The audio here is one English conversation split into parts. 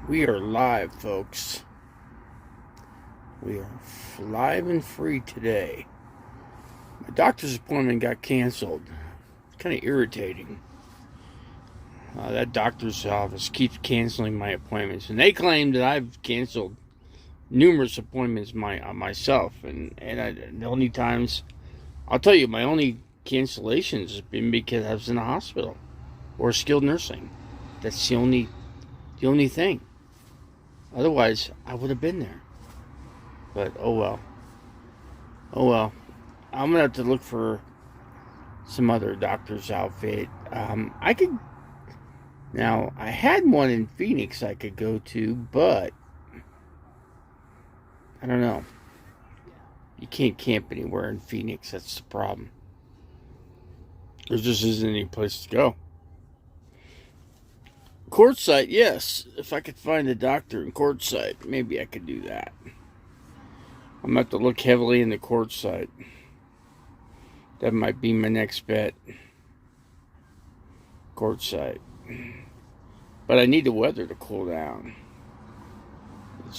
We are live, folks. We are live and free today. My doctor's appointment got canceled. It's kind of irritating. That doctor's office keeps canceling my appointments, and they claim that I've canceled numerous appointments myself. The only times, I'll tell you, my only cancellations have been because I was in a hospital or skilled nursing. That's the only thing. Otherwise, I would have been there. But, oh well. Oh well. I'm going to have to look for some other doctor's outfit. Now, I had one in Phoenix I could go to, but I don't know. You can't camp anywhere in Phoenix. That's the problem. There just isn't any place to go. Quartzsite, yes. If I could find a doctor in Quartzsite, maybe I could do that. I'm going to have to look heavily in the Quartzsite. That might be my next bet. Quartzsite. But I need the weather to cool down.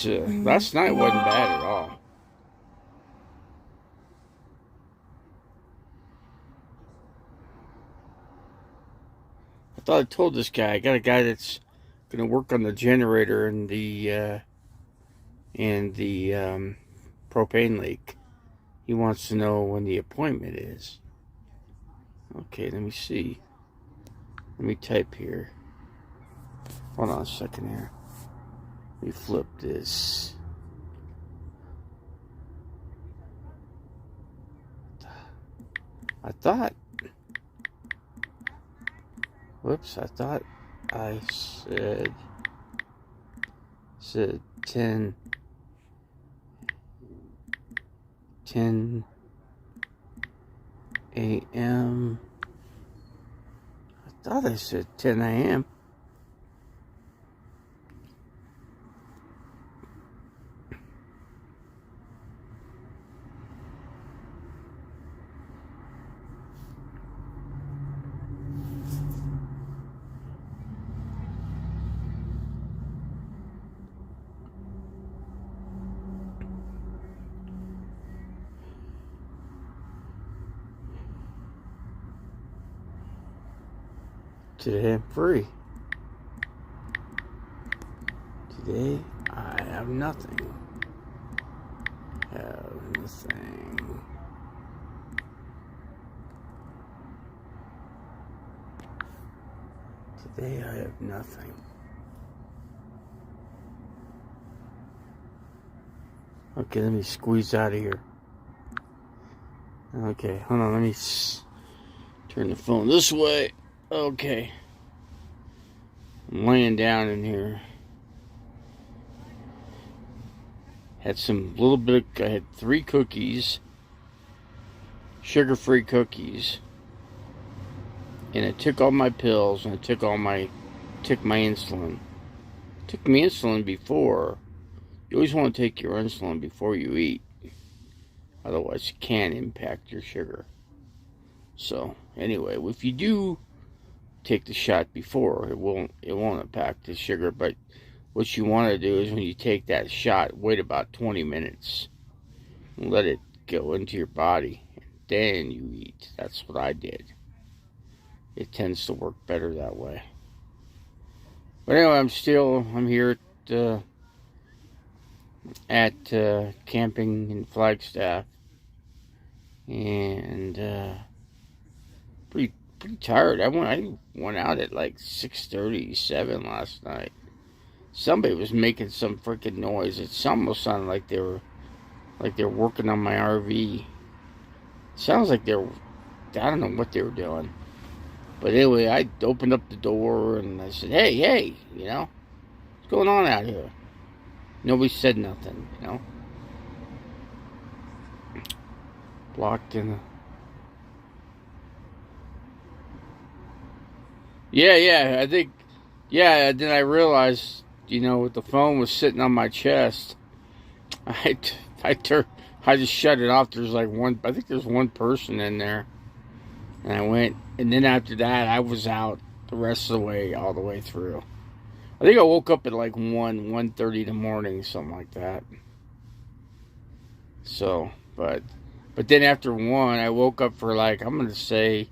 Last night wasn't bad at all. I thought I told this guy. I got a guy that's going to work on the generator and the propane leak. He wants to know when the appointment is. Okay, let me see. Let me type here. Hold on a second here. Let me flip this. I thought I said 10 a.m. I thought I said 10 a.m. Today I'm free. Today I have nothing. Today I have nothing. Okay, let me squeeze out of here. Okay, hold on, let me turn the phone this way. Okay. I'm laying down in here. I had 3 cookies, sugar-free cookies, and I took all my pills, and I took my insulin. Took my insulin before. You always want to take your insulin before you eat. Otherwise, it can impact your sugar. So, anyway, if you do take the shot before, it won't impact the sugar. But what you want to do is when you take that shot, wait about 20 minutes and let it go into your body, and then you eat. That's what I did. It tends to work better that way. But anyway, I'm here at camping in Flagstaff, and pretty tired. I went out at like 6:37 last night. Somebody was making some freaking noise. It almost sounded like they're working on my RV. It sounds like I don't know what they were doing. But anyway, I opened up the door and I said, hey, what's going on out here? Nobody said nothing, Blocked in the... Yeah, I think, then I realized, the phone was sitting on my chest. I just shut it off. There's there's one person in there. And I went, and then after that, I was out the rest of the way, all the way through. I think I woke up at like 1:30 in the morning, something like that. So, but then after 1, I woke up for like, I'm going to say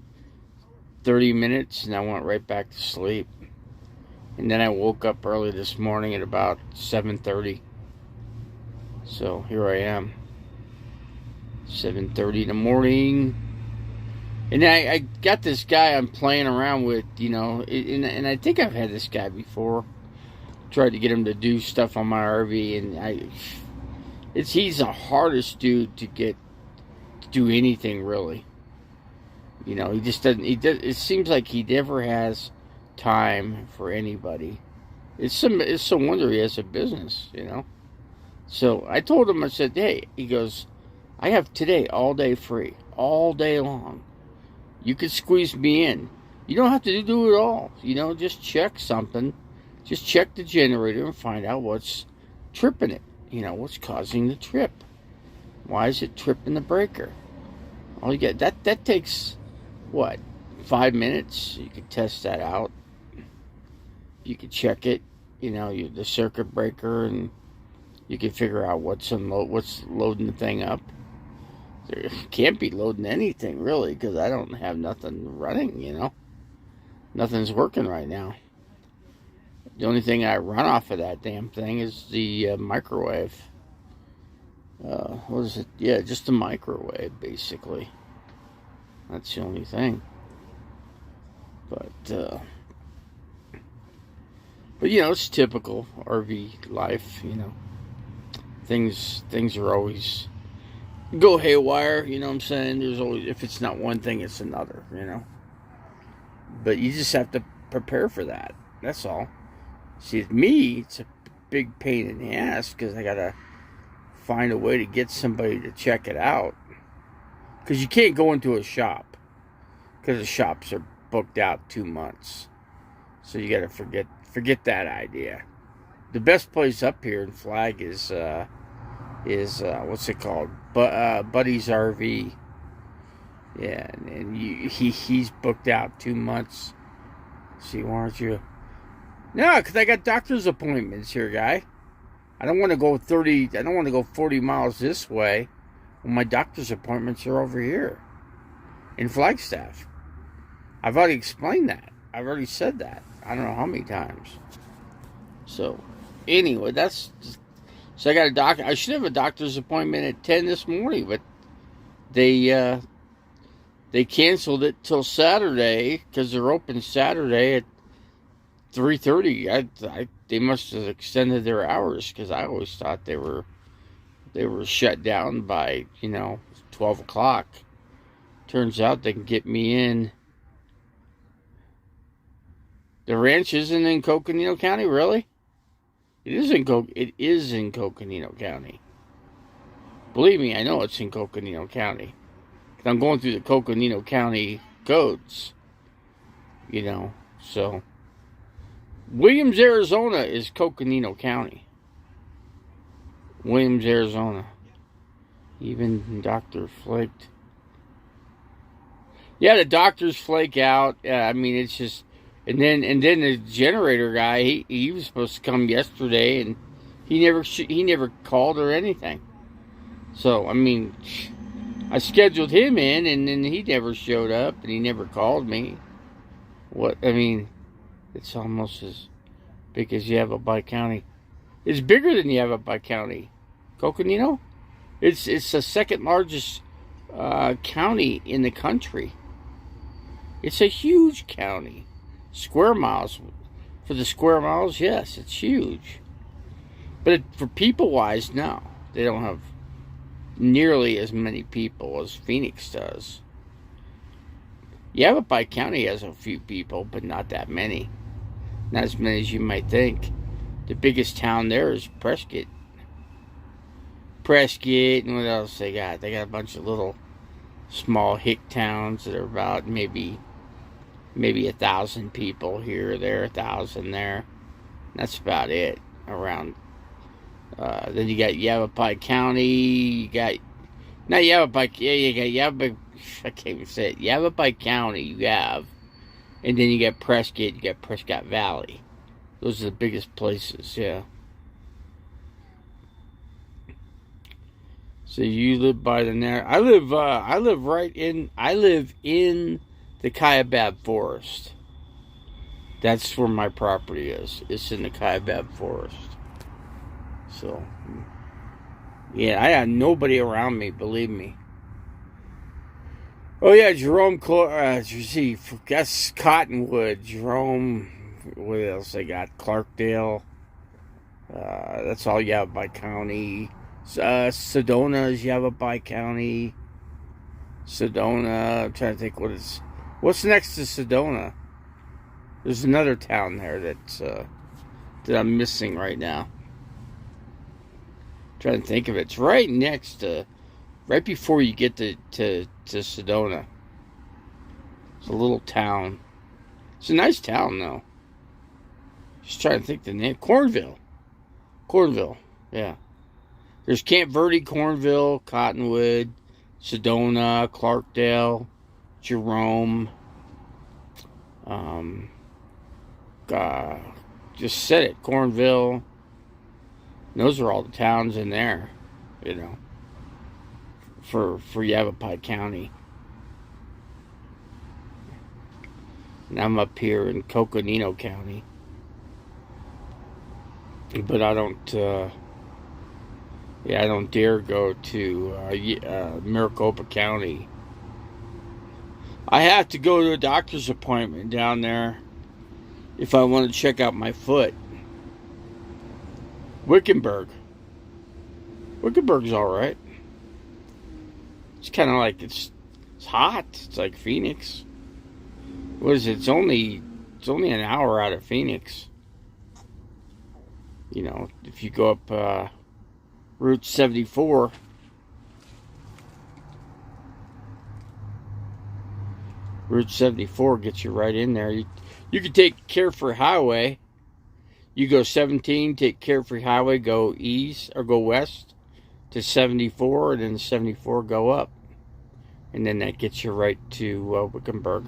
30 minutes, and I went right back to sleep. And then I woke up early this morning at about 7:30. So here I am, 7:30 in the morning. And I got this guy I'm playing around with, and I think I've had this guy before. Tried to get him to do stuff on my RV, and he's the hardest dude to get to do anything really. He just doesn't. It seems like he never has time for anybody. It's no wonder he has a business, So I told him, I said, hey, he goes, I have today all day free, all day long. You could squeeze me in. You don't have to do it all. Just check something. Just check the generator and find out what's tripping it. What's causing the trip. Why is it tripping the breaker? All you get, that takes, 5 minutes? You could test that out. You could check it, the circuit breaker, and you can figure out what's loading the thing up. There can't be loading anything, really, because I don't have nothing running, Nothing's working right now. The only thing I run off of that damn thing is the microwave. What is it? Yeah, just the microwave, basically. That's the only thing. But it's typical RV life, Things are always go haywire, you know what I'm saying? There's always, if it's not one thing, it's another, But you just have to prepare for that. That's all. See, with me, it's a big pain in the ass because I gotta find a way to get somebody to check it out. Because you can't go into a shop because the shops are booked out 2 months. So you gotta forget that idea. The best place up here in Flag is what's it called? Buddy's RV. Yeah, and he's booked out 2 months. See, why aren't you? No, because I got doctor's appointments here, guy. I don't want to go 40 miles this way when my doctor's appointments are over here in Flagstaff. I've already explained that. I've already said that. I don't know how many times. So, anyway, so I got a doctor. I should have a doctor's appointment at 10 this morning, but they canceled it till Saturday because they're open Saturday at 3:30. They must have extended their hours because I always thought they were shut down by 12 o'clock. Turns out they can get me in. The ranch isn't in Coconino County, really? It is in Coconino County. Believe me, I know it's in Coconino County. I'm going through the Coconino County codes. So Williams, Arizona is Coconino County. Williams, Arizona. Even Dr. Flaked. Yeah, the doctors flake out. I mean, it's just... And then the generator guy, he was supposed to come yesterday, and he never called or anything. So, I mean, I scheduled him in, and then he never showed up, and he never called me. It's almost as big as Yavapai County. It's bigger than Yavapai County. Coconino? It's the second largest county in the country. It's a huge county. Square miles. For the square miles, yes, it's huge. But for people-wise, no. They don't have nearly as many people as Phoenix does. Yavapai County has a few people, but not that many. Not as many as you might think. The biggest town there is Prescott. And what else they got? They got a bunch of little small hick towns that are about maybe 1,000 people here or there, 1,000 there. That's about it around. Then you got Yavapai County. You got not Yavapai. Yeah, you got Yavapai. I can't even say it. Yavapai County. You have, and then you got Prescott. You got Prescott Valley. Those are the biggest places, yeah. So you live by the I live in the Kaibab Forest. That's where my property is. It's in the Kaibab Forest. So, yeah, I had nobody around me, believe me. Oh yeah, Jerome. See, that's Cottonwood. Jerome. What else I got? Clarkdale. That's all Yavapai County. Sedona is Yavapai County. Sedona. I'm trying to think what's next to Sedona. There's another town there that I'm missing right now. I'm trying to think of it. It's right next to, right before you get to Sedona. It's a little town. It's a nice town though. Just trying to think the name. Cornville, yeah. There's Camp Verde, Cornville, Cottonwood, Sedona, Clarkdale, Jerome. Just said it, Cornville. Those are all the towns in there, for Yavapai County. And I'm up here in Coconino County. But I don't dare go to Maricopa County. I have to go to a doctor's appointment down there if I want to check out my foot. Wickenburg. Wickenburg's alright. It's kind of like, it's hot. It's like Phoenix. What is it? It's only an hour out of Phoenix. If you go up Route 74. Route 74 gets you right in there. You could take Carefree Highway. You go 17, take Carefree Highway, go east or go west to 74, and then 74 go up. And then that gets you right to Wickenburg.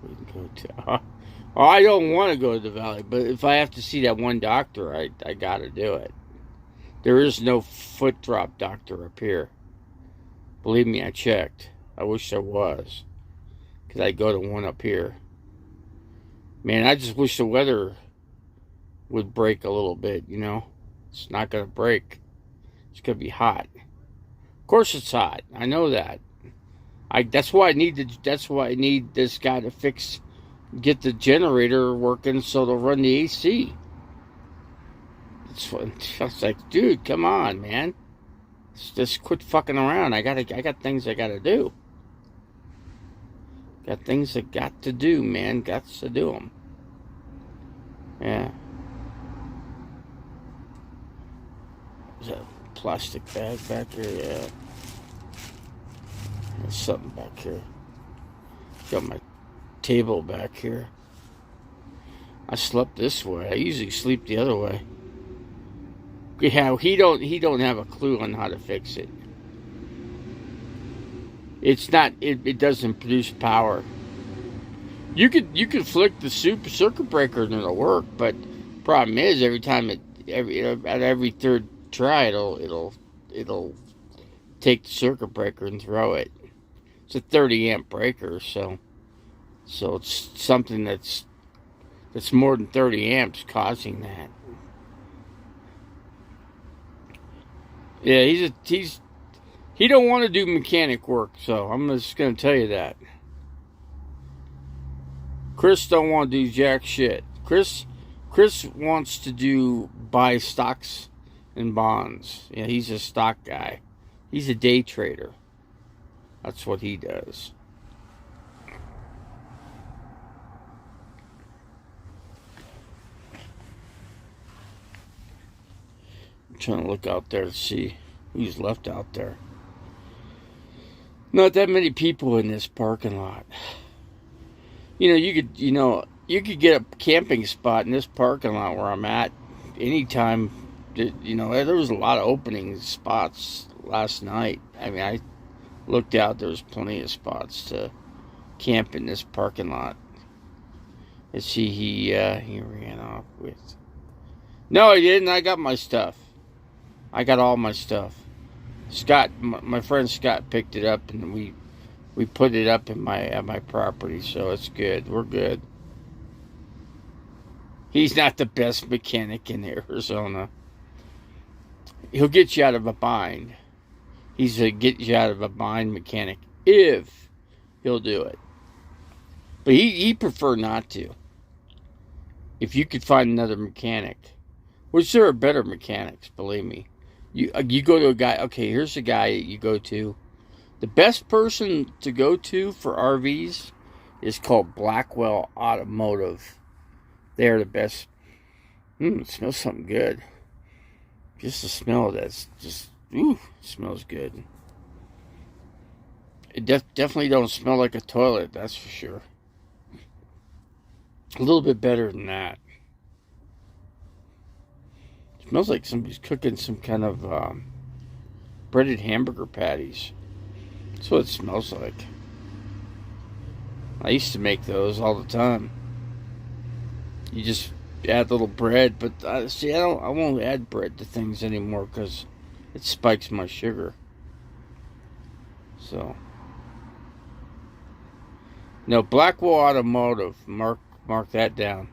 We can go to... I don't want to go to the valley, but if I have to see that one doctor, I got to do it. There is no foot drop doctor up here. Believe me, I checked. I wish there was, because I'd go to one up here. Man, I just wish the weather would break a little bit, It's not going to break. It's going to be hot. Of course it's hot. I know that. That's why I need this guy to get the generator working so they'll run the AC. It's like, dude, come on, man. Just quit fucking around. I got things I gotta do. Got things I got to do, man. Got to do them. Yeah. Is that a plastic bag back here? Yeah. There's something back here. Got my table back here. I slept this way. I usually sleep the other way. Yeah, he don't have a clue on how to fix it. It's not. It doesn't produce power. You could flick the circuit breaker and it'll work, but problem is at every third try it'll take the circuit breaker and throw it. It's a 30 amp breaker, so it's something that's more than 30 amps causing that. Yeah, he don't want to do mechanic work, so I'm just gonna tell you that. Chris don't want to do jack shit. Chris wants to buy stocks and bonds. Yeah, he's a stock guy. He's a day trader. That's what he does. I'm trying to look out there to see who's left out there. Not that many people in this parking lot. You could get a camping spot in this parking lot where I'm at anytime. There was a lot of opening spots last night. I mean, I looked out, there was plenty of spots to camp in this parking lot. Let's see, he ran off with... No, he didn't. I got my stuff. I got all my stuff. Scott, my friend Scott picked it up, and we put it up in at my property, so it's good. We're good. He's not the best mechanic in Arizona. He'll get you out of a bind. He's a get you out of a bind mechanic if he'll do it. But he prefer not to. If you could find another mechanic, which there are better mechanics, believe me. You go to a guy, okay, here's a guy you go to. The best person to go to for RVs is called Blackwell Automotive. They're the best. It smells something good. Just the smell of that's just, smells good. It definitely don't smell like a toilet, that's for sure. A little bit better than that. It smells like somebody's cooking some kind of breaded hamburger patties. That's what it smells like. I used to make those all the time. You just add a little bread, but I won't add bread to things anymore because it spikes my sugar. So, no, Blackwell Automotive. Mark that down.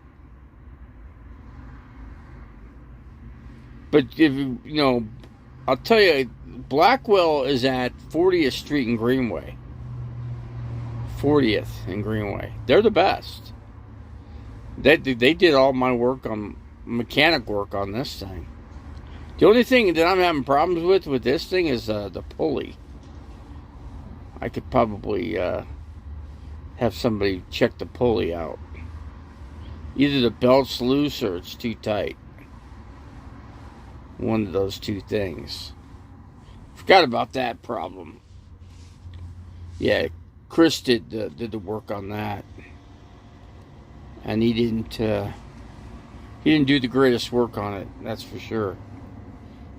But if I'll tell you, Blackwell is at 40th Street in Greenway. 40th in Greenway. They're the best. They did all my work on mechanic work on this thing. The only thing that I'm having problems with this thing is the pulley. I could probably have somebody check the pulley out. Either the belt's loose or it's too tight. One of those two things. Forgot about that problem. Yeah, Chris did the work on that. And he didn't do the greatest work on it, that's for sure.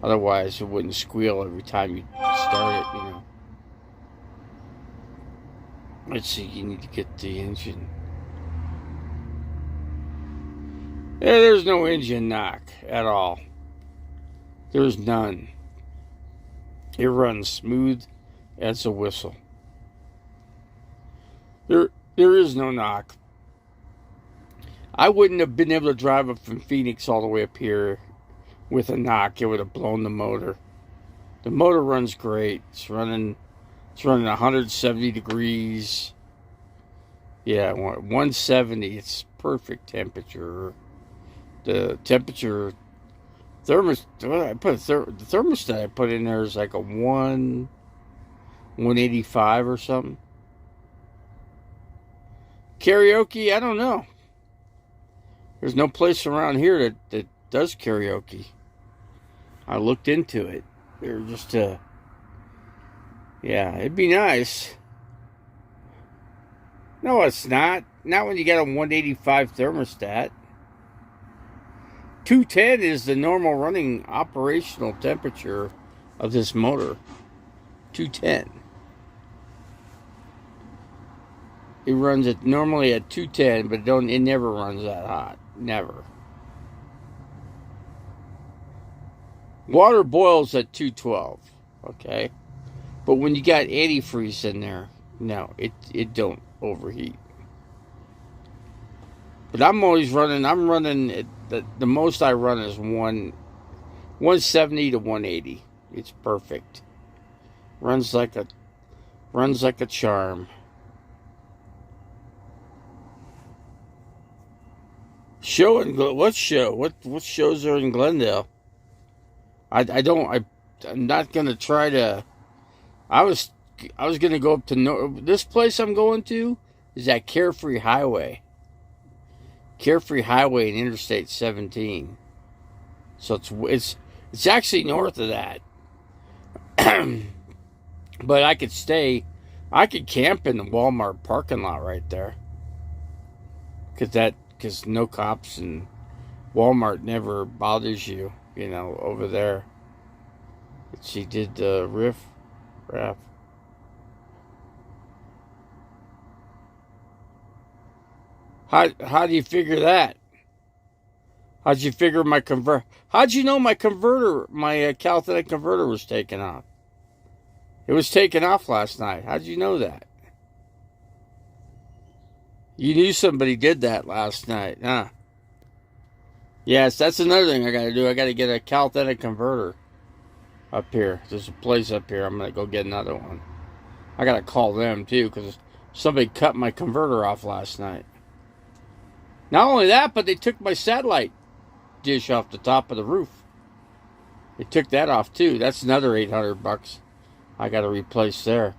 Otherwise, it wouldn't squeal every time you start it, Let's see, you need to get the engine. Yeah, there's no engine knock at all. There's none. It runs smooth as a whistle. There is no knock. I wouldn't have been able to drive up from Phoenix all the way up here with a knock. It would have blown the motor. The motor runs great. It's running 170 degrees. Yeah, 170. It's perfect temperature. The temperature the thermostat I put in there is like a 185 or something. Karaoke, I don't know. There's no place around here that does karaoke. I looked into it. They're just yeah, it'd be nice. No, it's not. Not when you got a 185 thermostat. 210 is the normal running operational temperature of this motor. 210. It runs it normally at 210, but it never runs that hot. Never. Water boils at 212. Okay? But when you got antifreeze in there, no, it don't overheat. But I'm running the most I run is 170 to 180. It's perfect. Runs like a charm. What show? What shows are in Glendale? I'm not gonna try to. I was gonna go up to this place I'm going to is at Carefree Highway. Carefree Highway and Interstate 17. So it's actually north of that. But I could camp in the Walmart parking lot right there. Because no cops and Walmart never bothers you, over there. She did the raff. How do you figure that? How'd you figure my convert? How'd you know my converter, my calisthenic converter was taken off? It was taken off last night. How'd you know that? You knew somebody did that last night, huh? Yes, that's another thing I got to do. I got to get a calisthenic converter up here. There's a place up here. I'm going to go get another one. I got to call them, too, because somebody cut my converter off last night. Not only that, but they took my satellite dish off the top of the roof. They took that off, too. That's another $800 I got to replace there.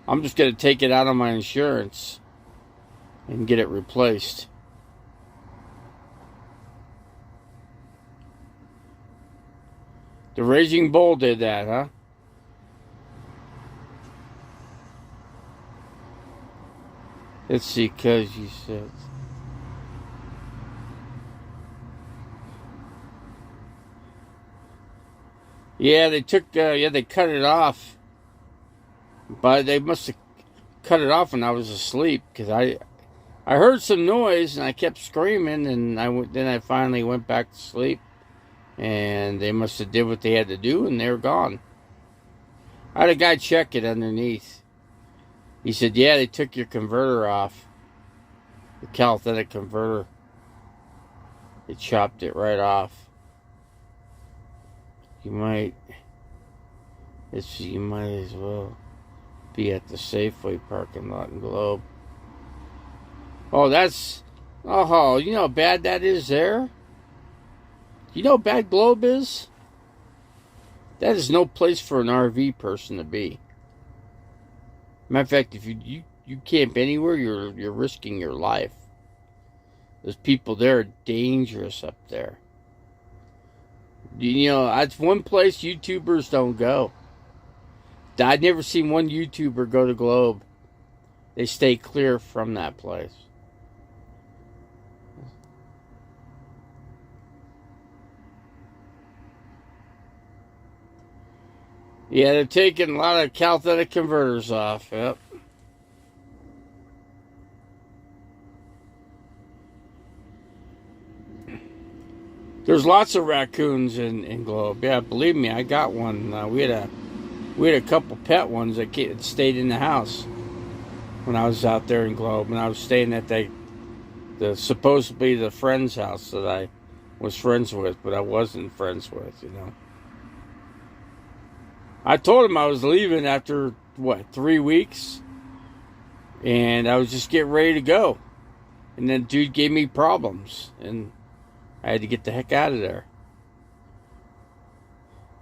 I'm just going to take it out of my insurance and get it replaced. The Raging Bull did that, huh? Let's see, because you said... Yeah, they took, they cut it off. But they must have cut it off when I was asleep, because I heard some noise and I kept screaming, and then I finally went back to sleep, and they must have did what they had to do, and they were gone. I had a guy check it underneath. He said, yeah, they took your converter off, the calisthenic converter. They chopped it right off. You might as well be at the Safeway parking lot in Globe. Oh, you know how bad that is there? You know how bad Globe is? That is no place for an RV person to be. Matter of fact, if you camp anywhere, you're risking your life. Those people there are dangerous up there. You know, that's one place YouTubers don't go. I've never seen one YouTuber go to Globe. They stay clear from that place. Yeah, they're taking a lot of calisthenic converters off. Yep. There's lots of raccoons in Globe. Yeah, believe me, I got one. We had a couple pet ones that stayed in the house when I was out there in Globe, and I was staying at the supposedly the friend's house that I was friends with, but I wasn't friends with. You know, I told him I was leaving after 3 weeks, and I was just getting ready to go, and then dude gave me problems, and I had to get the heck out of there.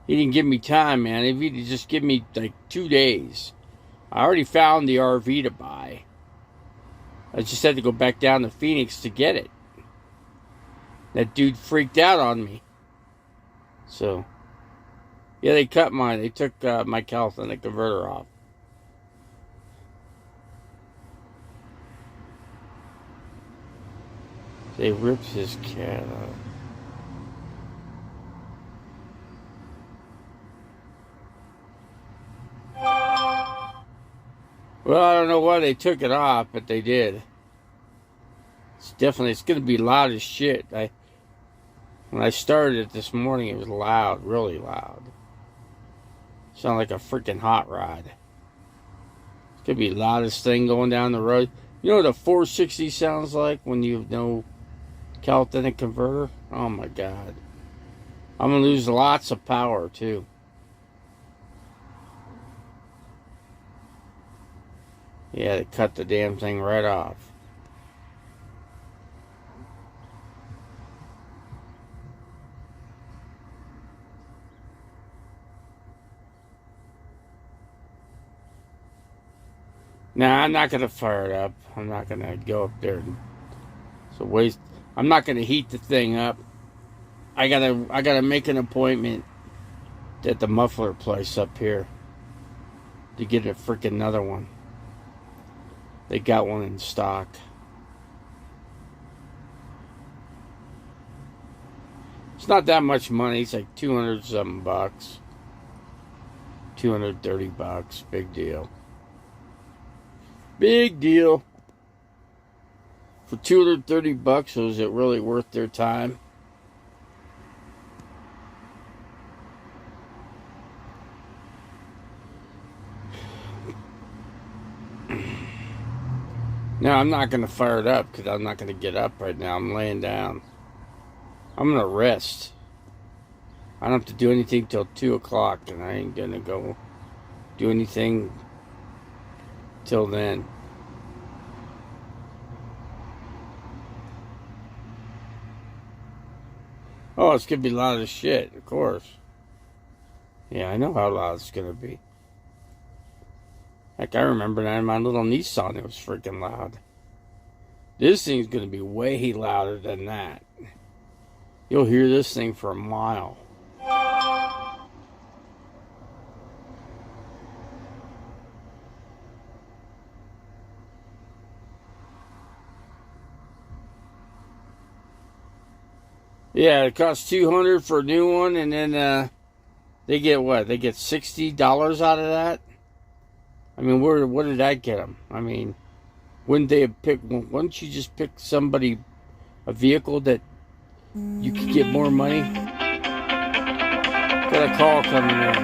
He didn't give me time, man. If he'd just give me like 2 days. I already found the RV to buy. I just had to go back down to Phoenix to get it. That dude freaked out on me. So, yeah, they took my calisthenic converter off. They ripped his cat out. Well, I don't know why they took it off, but they did. It's going to be loud as shit. When I started it this morning, it was loud, really loud. Sounded like a freaking hot rod. It's going to be the loudest thing going down the road. You know what a 460 sounds like when you have no calisthenic converter? Oh my God. I'm going to lose lots of power too. Yeah, they cut the damn thing right off. Nah, I'm not going to fire it up. I'm not going to go up there. It's a waste. I'm not going to heat the thing up. I gotta make an appointment at the muffler place up here to get a freaking another one. They got one in stock. It's not that much money. It's like 200 something bucks. $230. Big deal. Big deal. For $230, was it really worth their time? Now, I'm not going to fire it up because I'm not going to get up right now. I'm laying down. I'm going to rest. I don't have to do anything till 2 o'clock, and I ain't going to go do anything till then. Oh, it's going to be loud as shit, of course. Yeah, I know how loud it's going to be. Heck, I remember that in my little Nissan, it was freaking loud. This thing's going to be way louder than that. You'll hear this thing for a mile. Yeah, it costs $200 for a new one, and then they get what? They get $60 out of that. I mean, what did that get them? I mean, wouldn't they have picked? Wouldn't you just pick somebody, a vehicle that you could get more money? Got a call coming in.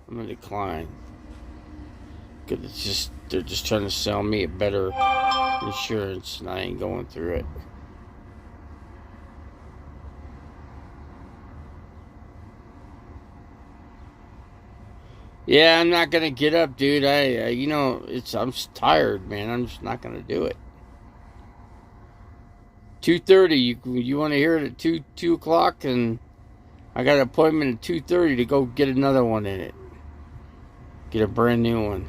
I'm gonna decline. Cause they're just trying to sell me a better insurance, and I ain't going through it. Yeah, I'm not gonna get up, dude. I'm tired, man. I'm just not gonna do it. 2:30. You want to hear it at 2 o'clock, and I got an appointment at 2:30 to go get another one in it. Get a brand new one.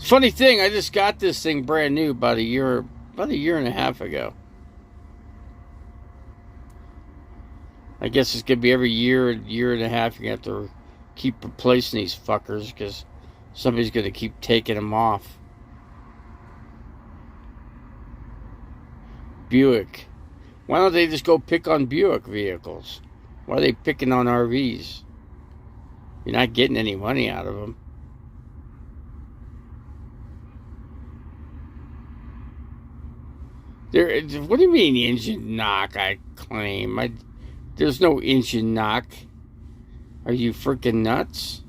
Funny thing, I just got this thing brand new about a year and a half ago. I guess it's gonna be every year and a half. You have to keep replacing these fuckers because somebody's gonna keep taking them off. Buick. Why don't they just go pick on Buick vehicles? Why are they picking on RVs? You're not getting any money out of them. What do you mean engine knock? I claim there's no engine knock. Are you freaking nuts?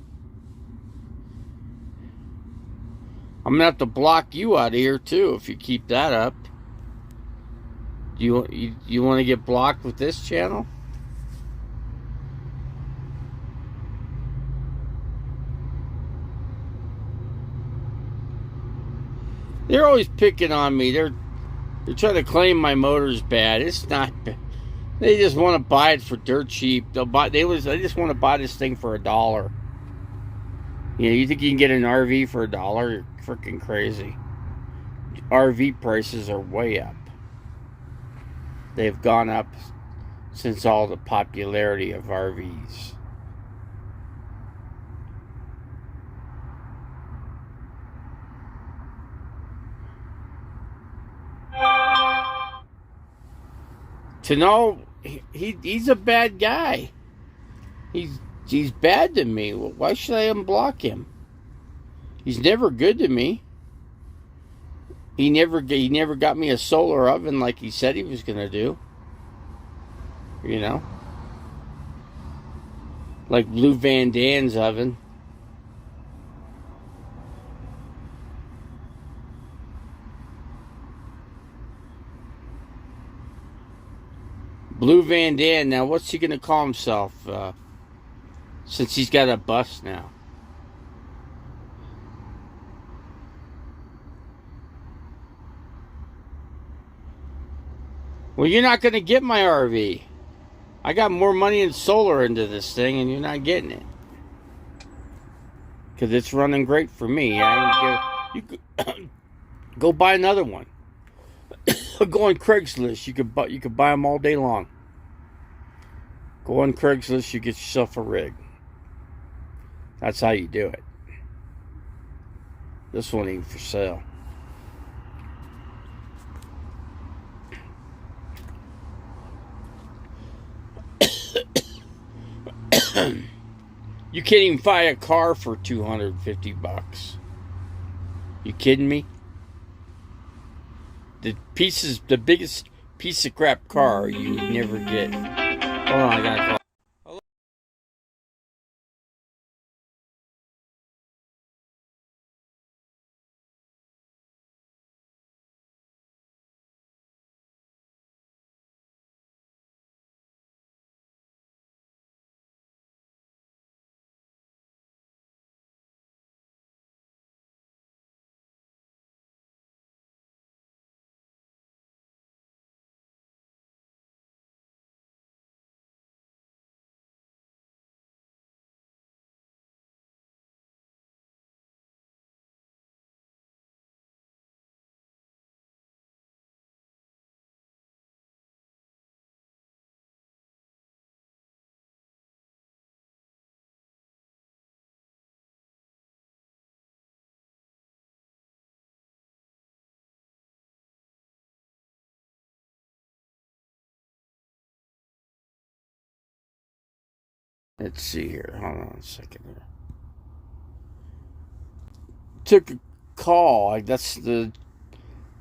I'm gonna have to block you out of here too if you keep that up. You want to get blocked with this channel? They're always picking on me. They're trying to claim my motor's bad. It's not bad. They just want to buy it for dirt cheap. They just want to buy this thing for $1. You think you can get an RV for $1? You're freaking crazy. RV prices are way up. They've gone up since all the popularity of RVs. To know he's a bad guy. He's bad to me. Why should I unblock him? He's never good to me. He never got me a solar oven like he said he was gonna do. You know, like Blue Van Dan's oven. Blue Van Dan, now what's he gonna call himself? Since he's got a bus now. Well, you're not gonna get my RV. I got more money in solar into this thing, and you're not getting it. Because it's running great for me. You go buy another one. Go on Craigslist. You could buy them all day long. Go on Craigslist. You get yourself a rig. That's how you do it. This one ain't for sale. You can't even buy a car for $250. You kidding me? The biggest piece of crap car you never get. Hold on, I gotta call. Let's see here. Hold on a second here. Took a call. That's the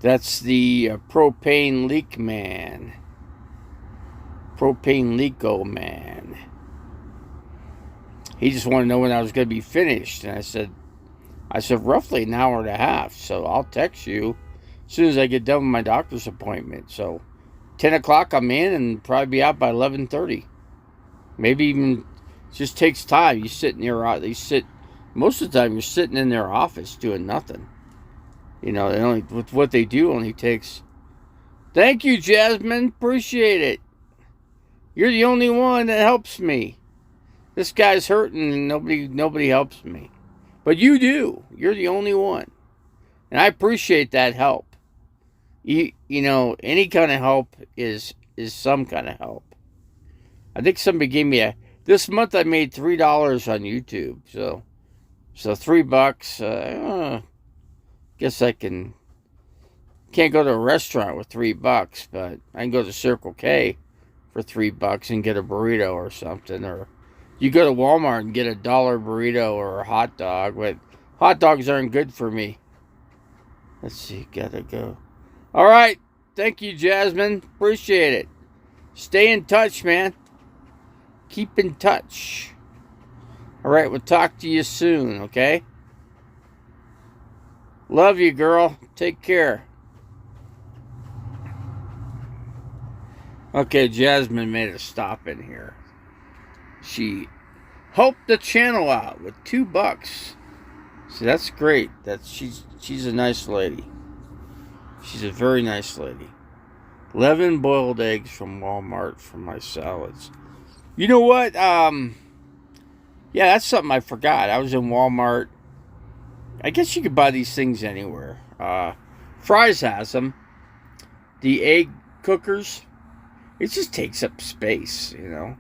propane leak man. Propane leako man. He just wanted to know when I was going to be finished, and I said roughly an hour and a half. So I'll text you as soon as I get done with my doctor's appointment. So 10 o'clock I'm in and probably be out by 11:30. Maybe even just takes time. You sit in your most of the time you're sitting in their office doing nothing. You know, with what they do only takes. Thank you, Jasmine. Appreciate it. You're the only one that helps me. This guy's hurting and nobody helps me. But you do. You're the only one. And I appreciate that help. You know, any kind of help is some kind of help. I think somebody gave me this month I made $3 on YouTube. So $3. Guess I can't go to a restaurant with $3, but I can go to Circle K for $3 and get a burrito or something. Or you go to Walmart and get $1 burrito or a hot dog, but hot dogs aren't good for me. Let's see, gotta go. All right, thank you, Jasmine. Appreciate it. Stay in touch, man. Keep in touch. All right, we'll talk to you soon, okay? Love you, girl. Take care. Okay, Jasmine made a stop in here. She helped the channel out with $2. So that's great. She's a nice lady. She's a very nice lady. 11 boiled eggs from Walmart for my salads. You know what? Yeah, that's something I forgot. I was in Walmart. I guess you could buy these things anywhere. Fry's has them. The egg cookers. It just takes up space, you know.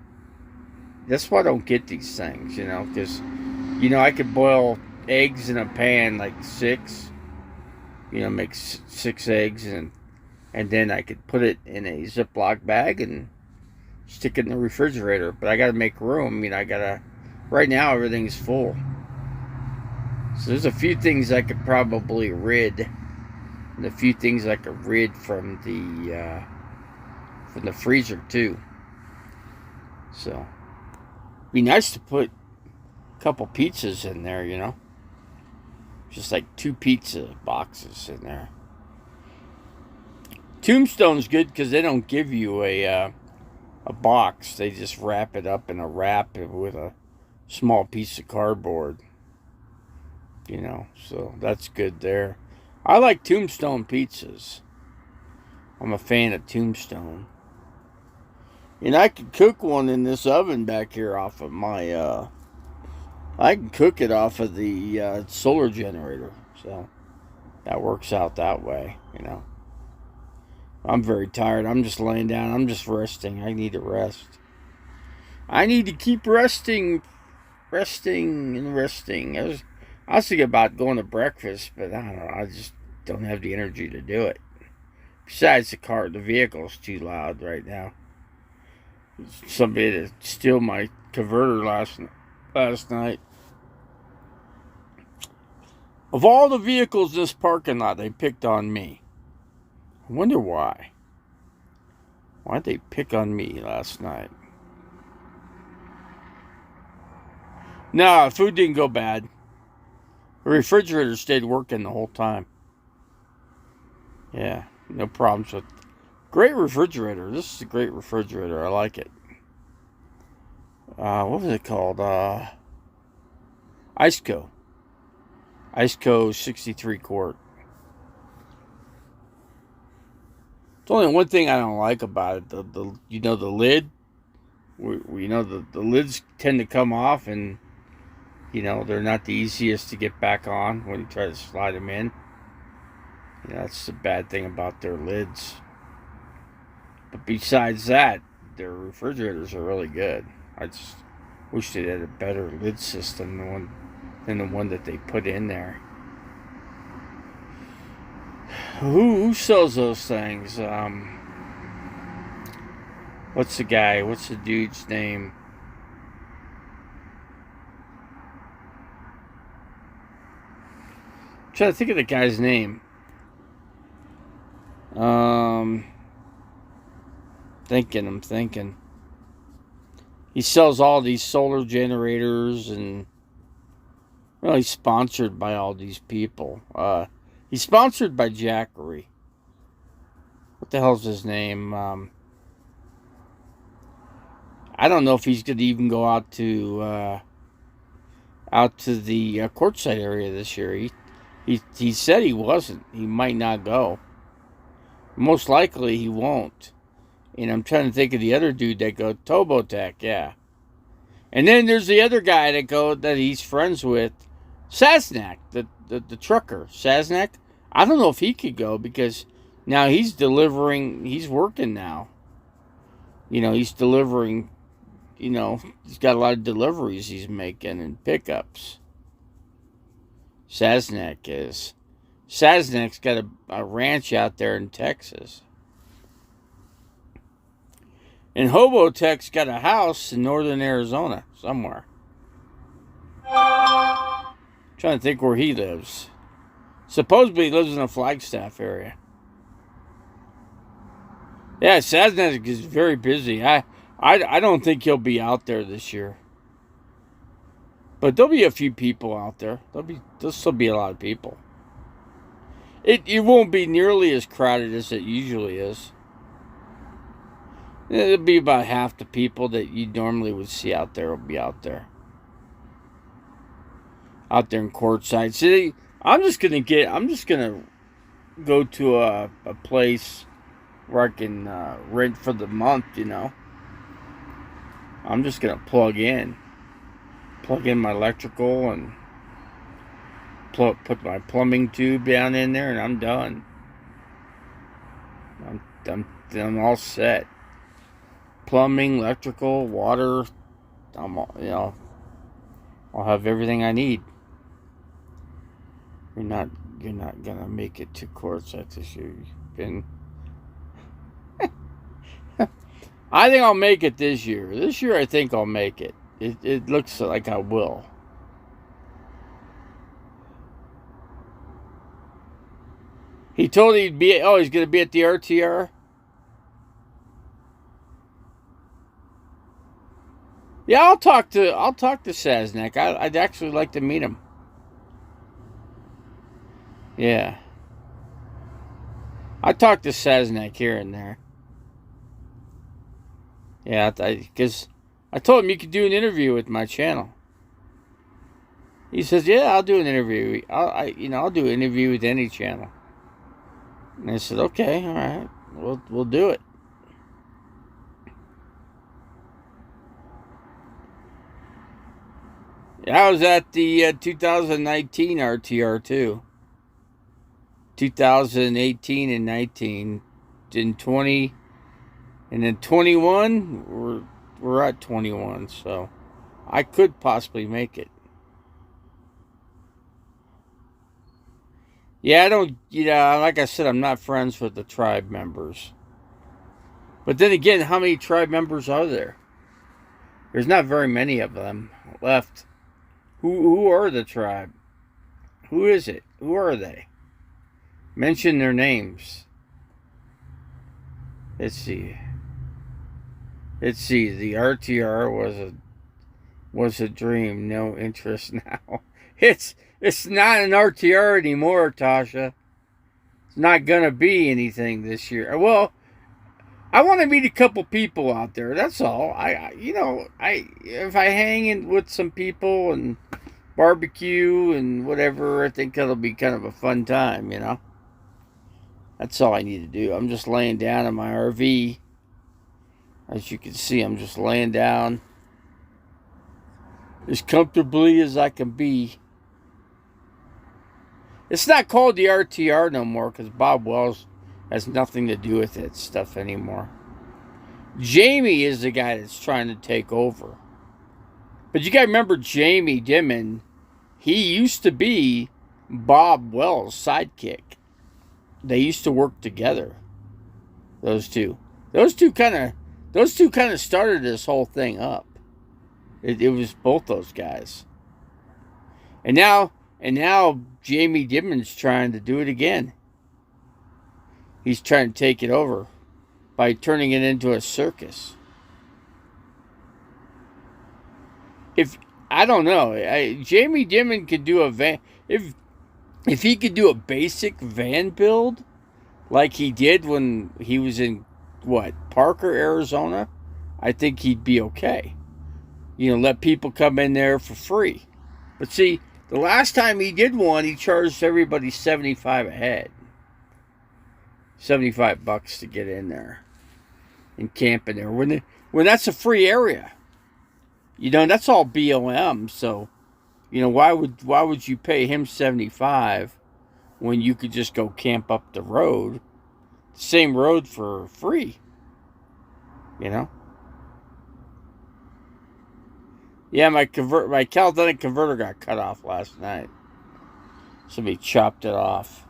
That's why I don't get these things, you know, because, you know, I could boil eggs in a pan, like 6. You know, make 6 eggs, and then I could put it in a Ziploc bag and stick it in the refrigerator. But I got to make room. You know, right now everything's full. So there's a few things I could probably rid, and a few things I could rid from the freezer too. So be nice to put a couple pizzas in there, you know. Just like 2 pizza boxes in there. Tombstone's good because they don't give you a box. They just wrap it up in a wrap with a small piece of cardboard. You know, so that's good there. I like Tombstone pizzas. I'm a fan of Tombstone. And I could cook one in this oven back here off of my I can cook it off of the solar generator, so that works out that way, you know. I'm very tired. I'm just laying down. I'm just resting. I need to rest. I need to keep resting and resting. I was thinking about going to breakfast, but I don't know. I just don't have the energy to do it. Besides, the vehicle's too loud right now. Somebody to steal my converter last night. last night. Of all the vehicles in this parking lot, they picked on me. I wonder why. Why'd they pick on me last night? No, food didn't go bad. The refrigerator stayed working the whole time. Yeah, no problems with. Great refrigerator. This is a great refrigerator. I like it. What was it called? Iceco. Iceco 63 quart. It's only one thing I don't like about it. The lid. The lids tend to come off, and they're not the easiest to get back on when you try to slide them in. That's the bad thing about their lids. But besides that, their refrigerators are really good. I just wish they had a better lid system than the one that they put in there. Who sells those things? What's the dude's name? I'm trying to think of the guy's name. I'm thinking. He sells all these solar generators, and he's sponsored by all these people. He's sponsored by Jackery. What the hell's his name? I don't know if he's going to even go out to the Quartzsite area this year. He said he wasn't. He might not go. Most likely he won't. And I'm trying to think of the other dude that goes, Tobotech, yeah. And then there's the other guy that he's friends with, Saznak, the trucker, Saznak. I don't know if he could go because now he's delivering. He's working now. He's delivering. He's got a lot of deliveries he's making and pickups. Saznak Saznak's got a ranch out there in Texas. And Hobotech's got a house in northern Arizona somewhere. Trying to think where he lives. Supposedly he lives in the Flagstaff area. Yeah, Saznak is very busy. I don't think he'll be out there this year. But there'll be a few people out there. There'll still be a lot of people. It won't be nearly as crowded as it usually is. It'll be about half the people that you normally would see out there will be out there. Out there in Quartzsite. See, I'm just gonna go to a place where I can rent for the month, I'm just gonna plug in my electrical and put my plumbing tube down in there, and I'm done. I'm all set. Plumbing, electrical, water. I'll have everything I need. You're not gonna make it to Quartzsite this year. You've been. I think I'll make it this year. This year, I think I'll make it. It looks like I will. He told he'd be. Oh, he's gonna be at the RTR. Yeah, I'll talk to Saznak. I'd actually like to meet him. Yeah. I talk to Saznak here and there. Yeah, because I told him you could do an interview with my channel. He says, "Yeah, I'll do an interview. I'll do an interview with any channel." And I said, "Okay, all right, we'll do it." I was at the 2019 RTR too. 2018 and 19, in 20, and then 21. We're at 21, so I could possibly make it. Yeah, I don't. Like I said, I'm not friends with the tribe members. But then again, how many tribe members are there? There's not very many of them left. Who are the tribe? Who is it? Who are they? Mention their names. Let's see. The RTR was a dream. No interest now. It's not an RTR anymore, Tasha. It's not gonna be anything this year. Well, I want to meet a couple people out there. That's all. If I hang in with some people and barbecue and whatever, I think that'll be kind of a fun time. That's all I need to do. I'm just laying down in my RV. As you can see, I'm just laying down as comfortably as I can be. It's not called the RTR no more because Bob Wells has nothing to do with it stuff anymore. Jamie is the guy that's trying to take over. But you gotta remember Jamie Dimon, he used to be Bob Wells' sidekick. They used to work together. Those two kind of started this whole thing up. It was both those guys. And now Jamie Dimon's trying to do it again. He's trying to take it over by turning it into a circus. I don't know, Jamie Dimon could do a van. If he could do a basic van build like he did when he was in Parker, Arizona, I think he'd be okay. Let people come in there for free. But see, the last time he did one, he charged everybody $75 a head. $75 to get in there and camp in there. When that's a free area. That's all BLM, so why would you pay him $75 when you could just go camp up the road, same road for free? Yeah, my Caledonia converter got cut off last night. Somebody chopped it off.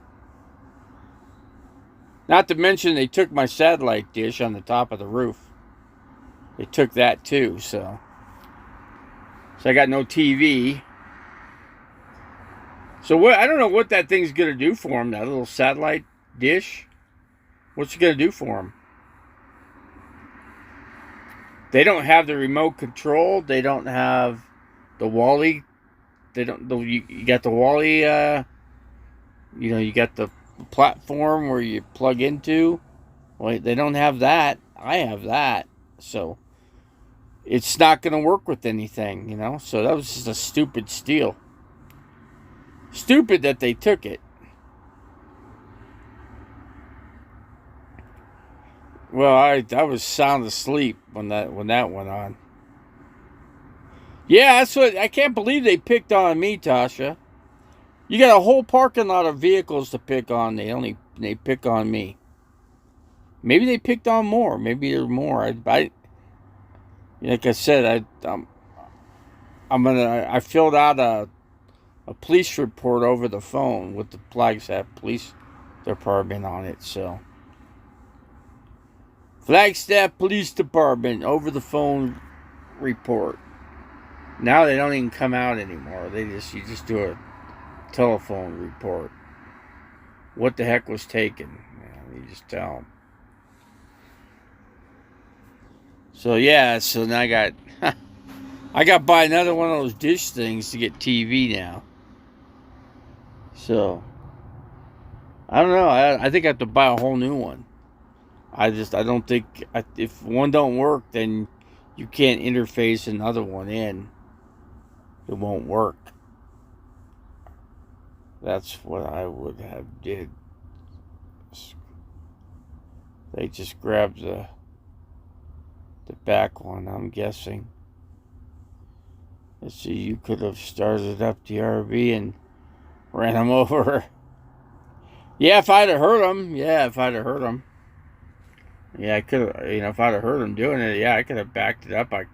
Not to mention they took my satellite dish on the top of the roof. They took that too, so I got no TV. So I don't know what that thing's going to do for him, that little satellite dish. What's it going to do for him? They don't have the remote control. They don't have the Wally. You got the Wally, you got the platform where you plug into. Well, they don't have that. I have that. So it's not going to work with anything, So that was just a stupid steal. Stupid that they took it. Well, I was sound asleep when that went on. Yeah, that's what I can't believe they picked on me, Tasha. You got a whole parking lot of vehicles to pick on. They pick on me. Maybe they picked on more. Maybe there's more. Like I said, I filled out a police report over the phone with the Flagstaff Police Department on it. So Flagstaff Police Department over the phone report. Now they don't even come out anymore. You just do a telephone report. What the heck was taken? You just tell them. So yeah, so now I got to buy another one of those dish things to get TV now. So I don't know. I think I have to buy a whole new one. I don't think if one don't work, then you can't interface another one in. It won't work. That's what I would have did. They just grabbed the back one, I'm guessing. Let's see, you could have started up the RV and ran them over. Yeah, if I'd have heard them. Yeah, I could have, if I'd have heard them doing it, I could have backed it up. I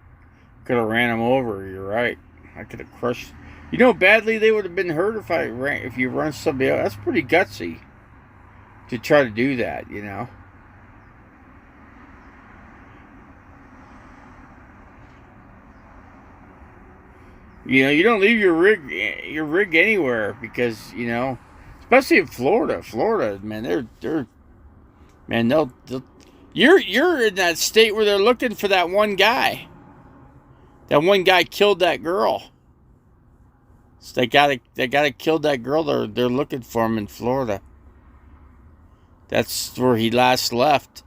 could have ran them over. You're right. I could have crushed. Badly they would have been hurt if you run somebody else. That's pretty gutsy to try to do that, You don't leave your rig anywhere because especially in Florida. Florida, man, they're man, they'll you're in that state where they're looking for that one guy. That one guy killed that girl. So they gotta kill that girl. They're looking for him in Florida. That's where he last left.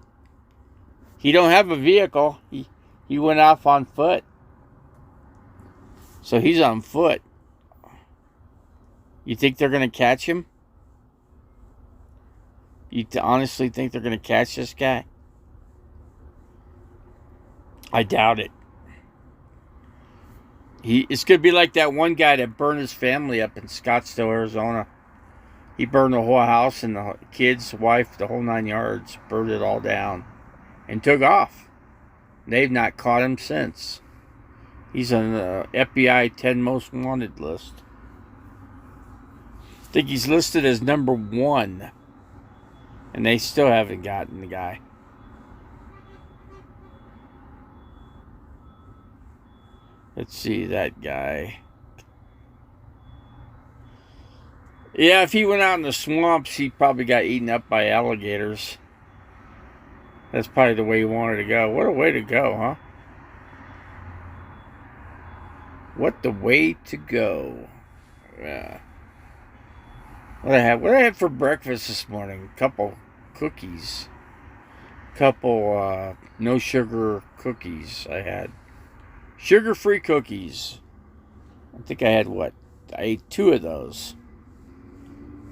He don't have a vehicle. He went off on foot. So he's on foot. You think they're gonna catch him? You honestly think they're gonna catch this guy? I doubt it. It's gonna be like that one guy that burned his family up in Scottsdale, Arizona. He burned the whole house and the kids, wife, the whole 9 yards, burned it all down, and took off. They've not caught him since. He's on the FBI 10 most wanted list. I think he's listed as number 1, and they still haven't gotten the guy. Let's see that guy. Yeah, if he went out in the swamps, he probably got eaten up by alligators. That's probably the way he wanted to go. What a way to go, huh? What the way to go. Yeah. What I had for breakfast this morning? A couple cookies. Couple no sugar cookies I had. Sugar-free cookies. I think I ate 2 of those.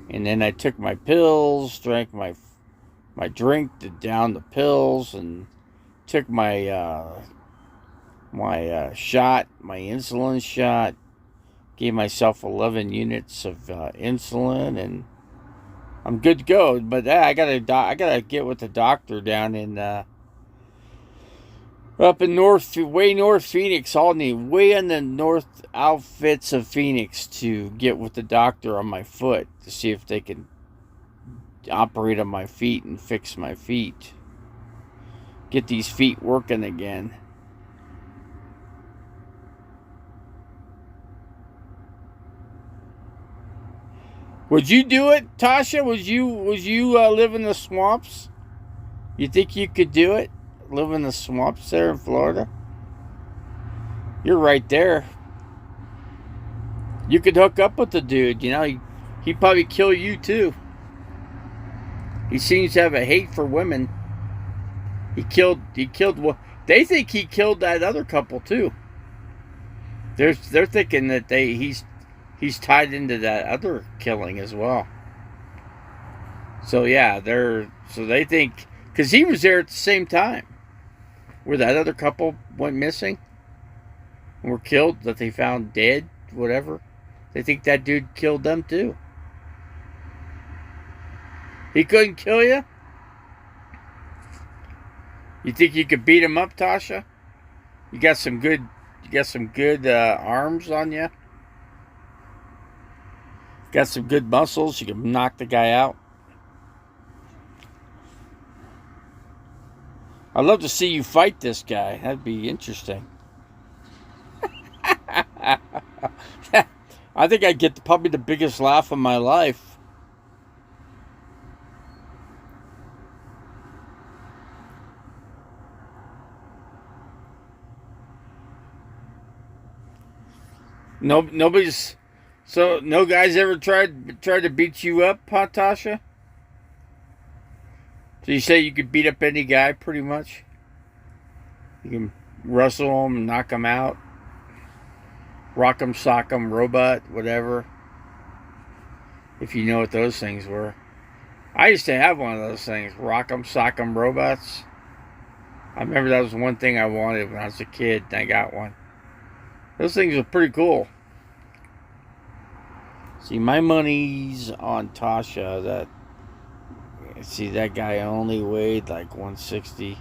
And then I took my pills, drank my drink to down the pills, and took my shot, my insulin shot. Gave myself 11 units of insulin, and I'm good to go. But I gotta get with the doctor down in up in way north Phoenix, Albany, way in the north outfits of Phoenix, to get with the doctor on my foot to see if they can operate on my feet and fix my feet. Get these feet working again. Would you do it, Tasha? Would you live in the swamps? You think you could do it? Live in the swamps there in Florida? You're right there. You could hook up with the dude. He'd probably kill you too. He seems to have a hate for women. He killed. They think he killed that other couple too. They're thinking that he's tied into that other killing as well. So yeah, they think, because he was there at the same time where that other couple went missing and were killed, that they found dead, whatever. They think that dude killed them too. He couldn't kill you? You think you could beat him up, Tasha? You got some good arms on you? Got some good muscles. You can knock the guy out. I'd love to see you fight this guy. That'd be interesting. I think I'd get probably the biggest laugh of my life. No guys ever tried to beat you up, huh, Tasha? So you say you could beat up any guy, pretty much? You can wrestle him, knock him out, rock him, sock him, robot, whatever. If you know what those things were. I used to have one of those things, rock 'em, sock 'em robots. I remember that was one thing I wanted when I was a kid, and I got one. Those things are pretty cool. See, my money's on Tasha. That guy only weighed like 160.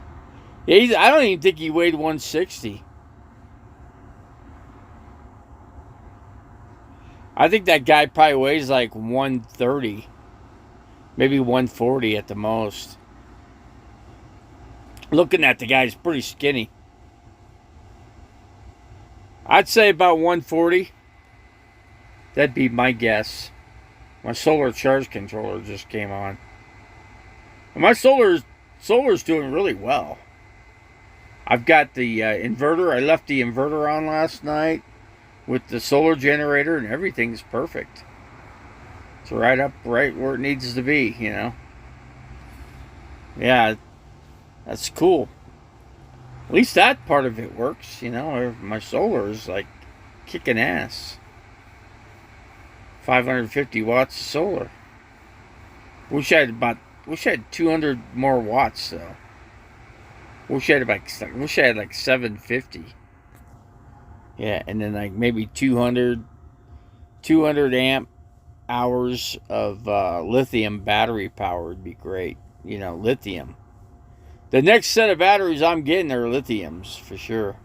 Yeah, I don't even think he weighed 160. I think that guy probably weighs like 130. Maybe 140 at the most. Looking at the guy, he's pretty skinny. I'd say about 140. That'd be my guess. My solar charge controller just came on. And my solar's doing really well. I've got the inverter. I left the inverter on last night with the solar generator, and everything's perfect. It's right where it needs to be, you know. Yeah, that's cool. At least that part of it works, you know. My solar is like kicking ass. 550 watts of solar. Wish I had 200 more watts though. Wish I had like 750. Yeah, and then like maybe 200 amp hours of lithium battery power would be great. You know, lithium. The next set of batteries I'm getting are lithiums for sure.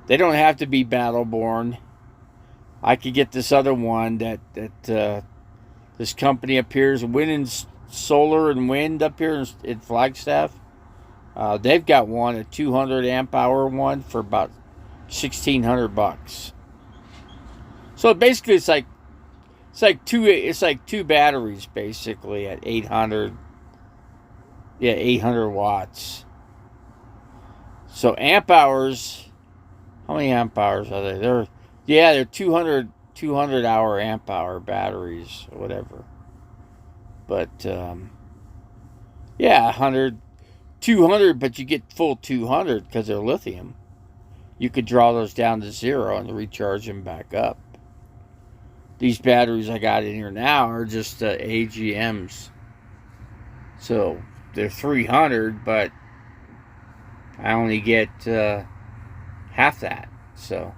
They don't have to be Battleborn. I could get this other one that this company up here is Solar and Wind up here in Flagstaff. They've got one, a 200 amp hour one for about $1,600. So basically, it's like two batteries basically at 800 watts. So amp hours, how many amp hours are they? They're 200 hour amp hour batteries or whatever. But yeah, 200, but you get full 200 because they're lithium. You could draw those down to zero and recharge them back up. These batteries I got in here now are just AGMs. So they're 300, but I only get half that. So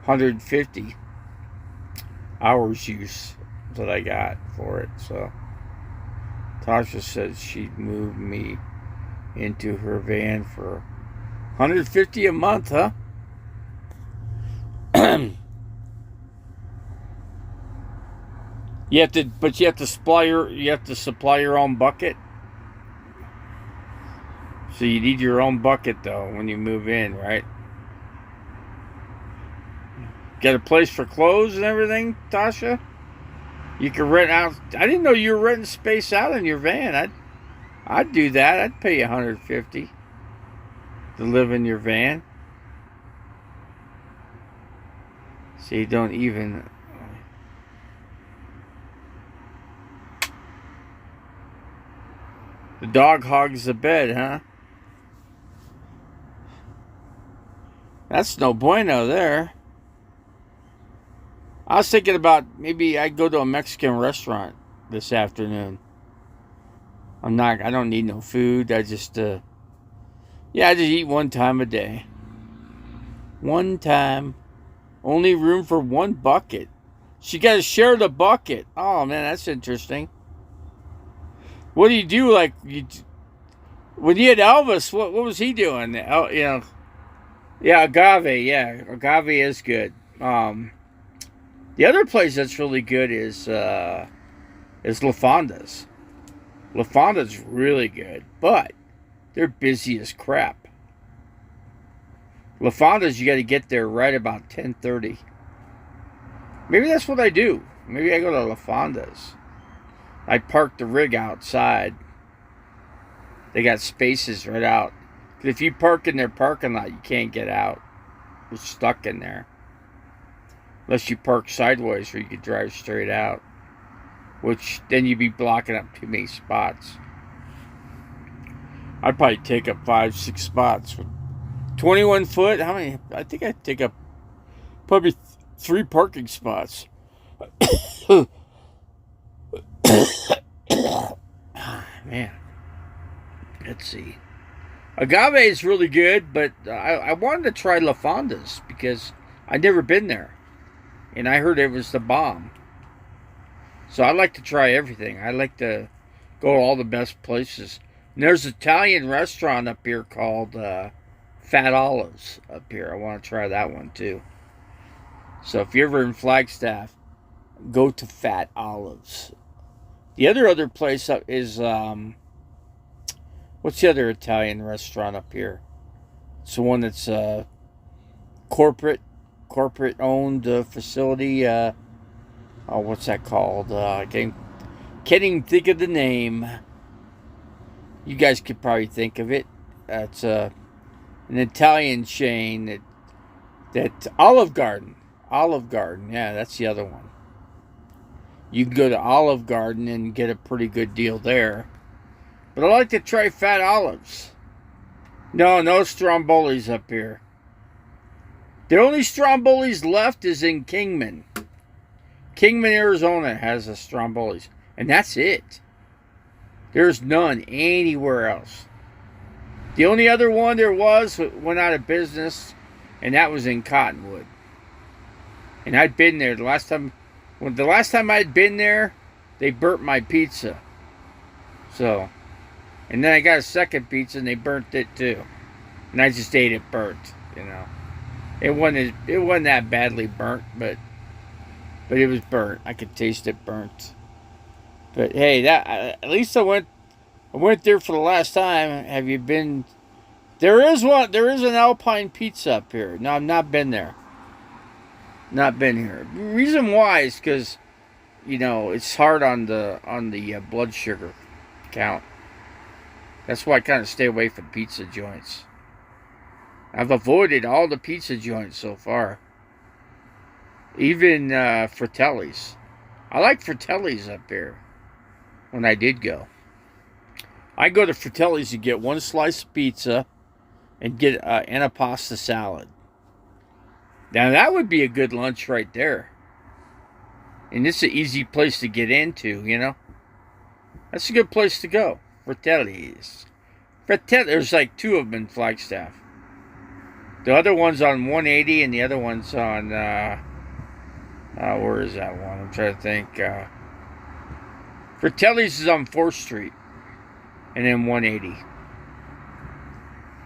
150 hours use that I got for it. So Tasha said she'd move me into her van for 150 a month, huh? you have to supply your own bucket. So you need your own bucket though when you move in, right? Got a place for clothes and everything, Tasha? You can rent out. I didn't know you were renting space out in your van. I'd do that. I'd pay you 150 to live in your van. So you don't even. The dog hogs the bed, huh? That's no bueno there. I was thinking about maybe I'd go to a Mexican restaurant this afternoon. I don't need no food. I just eat one time a day. One time. Only room for one bucket. She got to share the bucket. Oh man, that's interesting. What do you do? When you had Elvis, what was he doing? Yeah, agave. Yeah, agave is good. The other place that's really good is La Fonda's. La Fonda's really good, but they're busy as crap. La Fonda's, you got to get there right about 10:30. Maybe that's what I do. Maybe I go to La Fonda's. I park the rig outside. They got spaces right out. If you park in their parking lot, you can't get out. You're stuck in there. Unless you park sideways where you could drive straight out. Which, then you'd be blocking up too many spots. I'd probably take up 5-6 spots. 21 foot, how many? I think I'd take up probably 3 parking spots. Man. Let's see. Agave is really good, but I wanted to try La Fonda's because I'd never been there. And I heard it was the bomb. So I like to try everything. I like to go to all the best places. And there's an Italian restaurant up here called Fat Olives up here. I want to try that one too. So if you're ever in Flagstaff, go to Fat Olives. The other place up is what's the other Italian restaurant up here? It's the one that's corporate. corporate-owned facility. What's that called? Can't even think of the name. You guys could probably think of it. It's an Italian chain that Olive Garden. Olive Garden, yeah, that's the other one. You can go to Olive Garden and get a pretty good deal there. But I like to try fat olives. No Strombolis up here. The only Strombolis left is in Kingman. Kingman, Arizona has a Strombolis. And that's it. There's none anywhere else. The only other one there was went out of business, and that was in Cottonwood. And I'd been there the last time I'd been there, they burnt my pizza. So, and then I got a second pizza and they burnt it too. And I just ate it burnt, you know. It wasn't that badly burnt, but it was burnt. I could taste it burnt. But hey, at least I went there for the last time. Have you been? There is an Alpine Pizza up here. No, I've not been there. Not been here. The reason why is because, you know, it's hard on the blood sugar count. That's why I kind of stay away from pizza joints. I've avoided all the pizza joints so far. Even Fratelli's. I like Fratelli's up here. When I did go, I go to Fratelli's to get one slice of pizza and get an antipasta salad. Now that would be a good lunch right there. And it's an easy place to get into, you know. That's a good place to go. Fratelli's. There's like two of them in Flagstaff. The other one's on 180 and the other one's on, where is that one? I'm trying to think. Fratelli's is on 4th Street and then 180.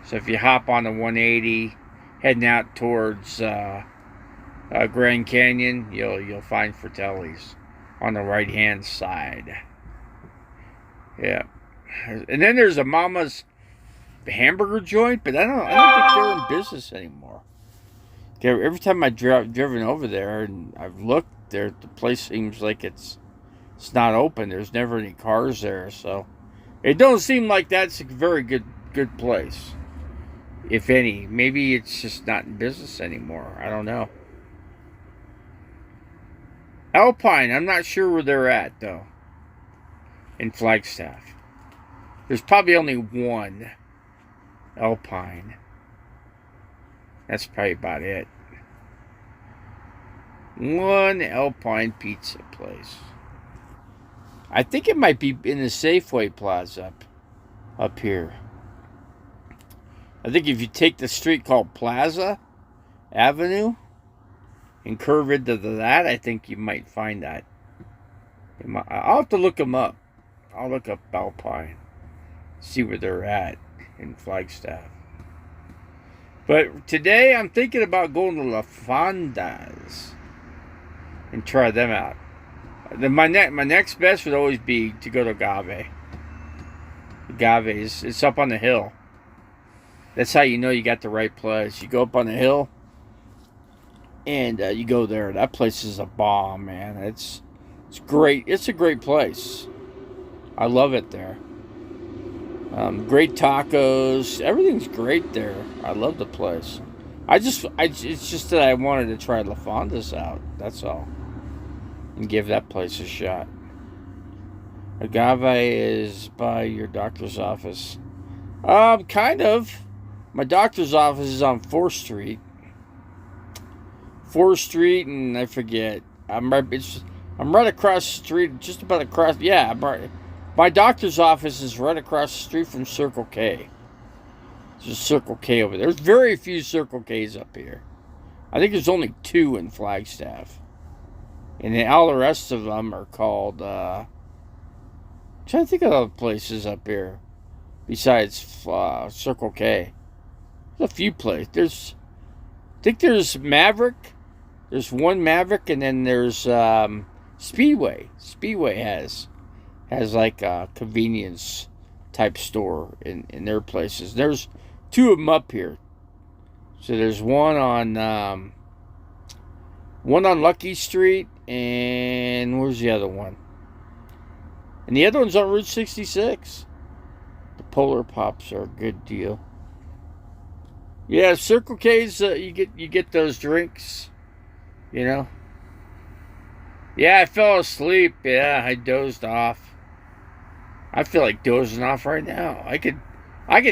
So if you hop on the 180, heading out towards Grand Canyon, you'll find Fratelli's on the right-hand side. Yeah. And then there's a Mama's hamburger joint, but I don't think they're in business anymore. Every time I've driven over there and I've looked there, the place seems like it's not open. There's never any cars there, so it don't seem like that's a very good place. If any, maybe it's just not in business anymore. I don't know. Alpine, I'm not sure where they're at though. In Flagstaff, there's probably only one Alpine. That's probably about it. One Alpine pizza place. I think it might be in the Safeway Plaza up here. I think if you take the street called Plaza Avenue and curve into that, I think you might find that. I'll have to look them up. I'll look up Alpine. See where they're at in Flagstaff. But today I'm thinking about going to La Fonda's and try them out. My next best would always be to go to Agave. Agave it's up on the hill. That's how you know you got the right place. You go up on the hill and you go there. That place is a bomb, man. It's great. It's a great place. I love it there. Great tacos. Everything's great there. I love the place. It's just that I wanted to try La Fonda's out. That's all. And give that place a shot. Agave is by your doctor's office. Kind of. My doctor's office is on 4th Street. 4th Street, and I forget. I'm right across the street, just about across. Yeah, my doctor's office is right across the street from Circle K. There's a Circle K over there. There's very few Circle K's up here. I think there's only 2 in Flagstaff. And then all the rest of them are called, I'm trying to think of other places up here besides Circle K. There's a few places. I think there's Maverick. There's one Maverick, and then there's Speedway. Speedway has like a convenience type store in their places. There's 2 of them up here. So there's one on One on Lucky Street, and where's the other one? And the other one's on Route 66. The Polar Pops are a good deal. Yeah, Circle K's. You get those drinks. You know. Yeah, I fell asleep. Yeah, I dozed off. I feel like dozing off right now. I could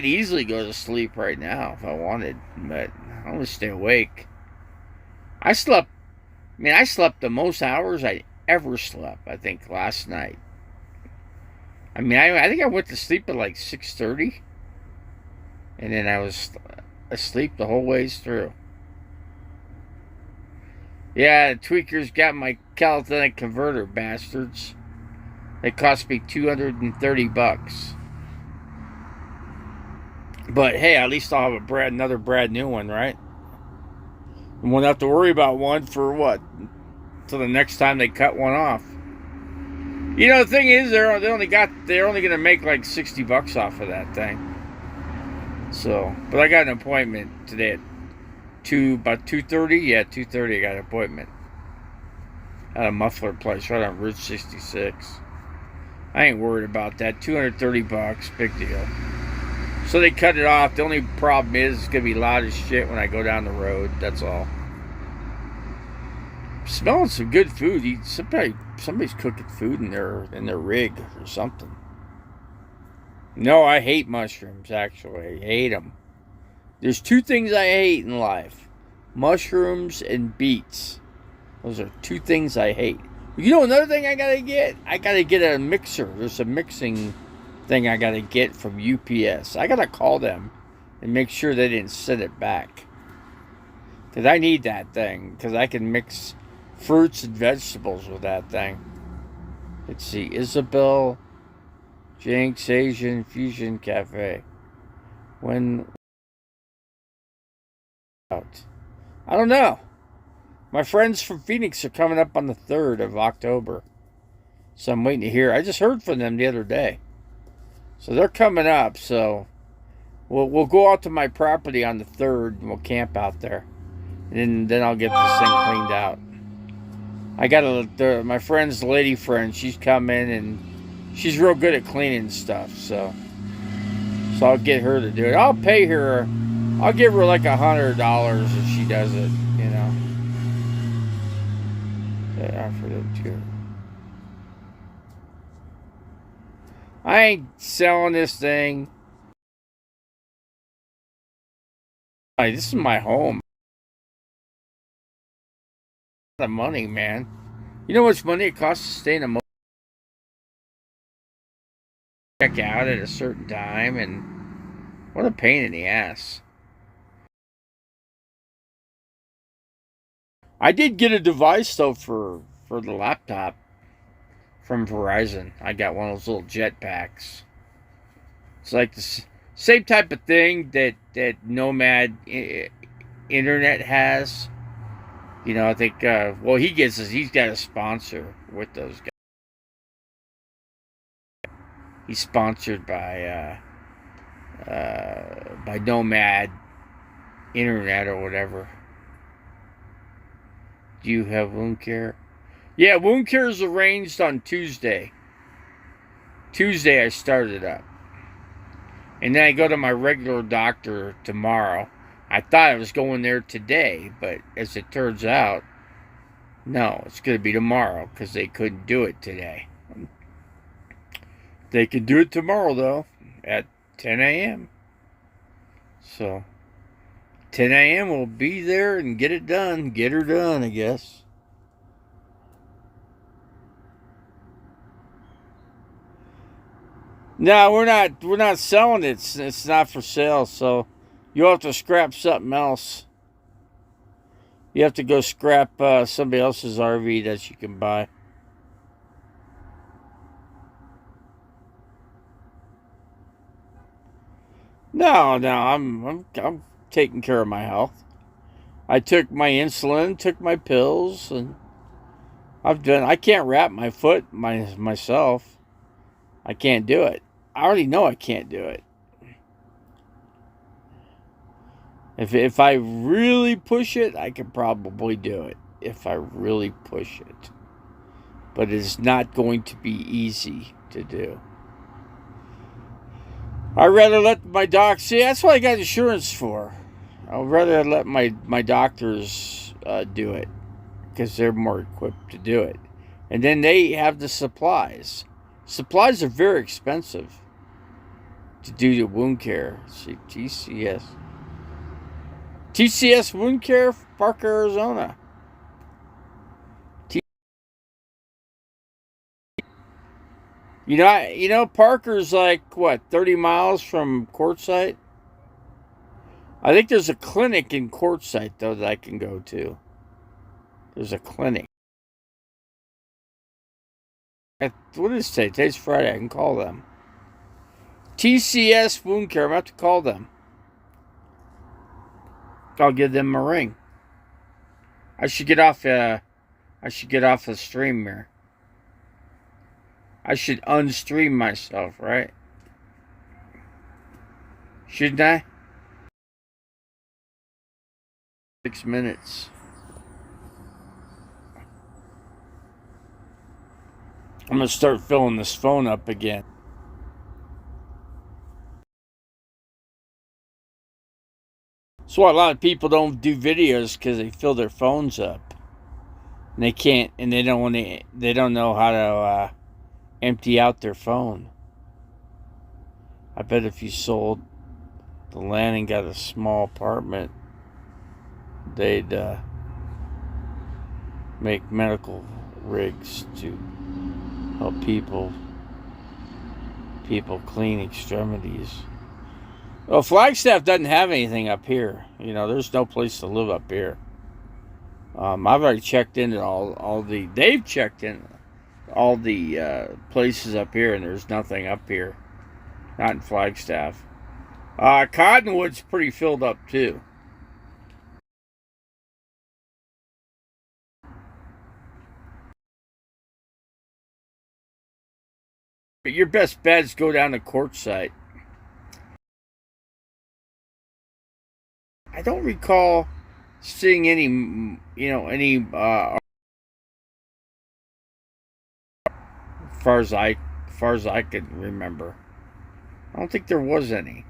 easily go to sleep right now if I wanted, but I want to stay awake. I slept. I mean, I slept the most hours I ever slept. I think last night. I mean, I think I went to sleep at like 6:30, and then I was asleep the whole ways through. Yeah, the tweakers got my calisthenic converter, bastards. It cost me $230. But hey, at least I'll have another brand new one, right? I won't have to worry about one for what? Till the next time they cut one off. You know, the thing is, they're only gonna make like $60 off of that thing. So, but I got an appointment today at about 2:30. Yeah, 2:30. I got an appointment at a muffler place right on Route 66. I ain't worried about that. $230, big deal. So they cut it off. The only problem is it's gonna be loud as shit when I go down the road. That's all. Smelling some good food. Somebody's cooking food in their rig or something. No, I hate mushrooms. Actually, I hate them. There's two things I hate in life: mushrooms and beets. Those are two things I hate. You know another thing I gotta get? I gotta get a mixer. There's a mixing thing I gotta get from UPS. I gotta call them and make sure they didn't send it back. Because I need that thing. Because I can mix fruits and vegetables with that thing. Let's see. Isabel Jenks Asian Fusion Cafe. When out? I don't know. My friends from Phoenix are coming up on the 3rd of October. So I'm waiting to hear. I just heard from them the other day. So they're coming up. So we'll go out to my property on the 3rd and we'll camp out there. And then I'll get this thing cleaned out. I got my friend's lady friend. She's coming and she's real good at cleaning stuff. So I'll get her to do it. I'll pay her. I'll give her like $100 if she does it. You know. Yeah, for them too. I ain't selling this thing. This is my home. A lot of money, man. You know how much money it costs to stay in a motel? Check out at a certain time, and what a pain in the ass. I did get a device though for the laptop from Verizon. I got one of those little jet packs. It's like the same type of thing that Nomad Internet has. You know, I think. Well, he's got a sponsor with those guys. He's sponsored by Nomad Internet or whatever. Do you have wound care? Yeah, wound care is arranged on Tuesday. Tuesday I started up. And then I go to my regular doctor tomorrow. I thought I was going there today, but as it turns out, no, it's going to be tomorrow because they couldn't do it today. They can do it tomorrow, though, at 10 a.m. So, 10 a.m. we'll be there and get it done. Get her done, I guess. No, we're not selling it. It's not for sale, so you'll have to scrap something else. You have to go scrap somebody else's RV that you can buy. No, I'm taking care of my health. I took my insulin, took my pills, and I can't wrap my foot myself. I can't do it. I already know I can't do it. If I really push it, I can probably do it. if I really push it. But it is not going to be easy to do. I'd rather let my doc see. That's what I got insurance for. I'd rather let my doctors do it because they're more equipped to do it, and then they have the supplies. Supplies are very expensive to do the wound care. Let's see, TCS Wound Care, Parker, Arizona. You know, Parker's like what, 30 miles from Quartzsite. I think there's a clinic in Quartzsite though that I can go to. There's a clinic. What did it say? Today's Friday. I can call them. TCS Wound Care. I'm about to call them. I'll give them a ring. I should get off. I should get off the stream here. I should unstream myself, right? Shouldn't I? 6 minutes. I'm gonna start filling this phone up again. That's why a lot of people don't do videos, because they fill their phones up, and they can't, and they don't want to. They don't know how to empty out their phone. I bet if you sold the land and got a small apartment, they'd make medical rigs to help people clean extremities. Well, Flagstaff doesn't have anything up here. You know, there's no place to live up here. I've already checked into they've checked in all the places up here, and there's nothing up here. Not in Flagstaff. Cottonwood's pretty filled up too. But your best bet is go down to Quartzsite. I don't recall seeing any, as far as I could remember. I don't think there was any.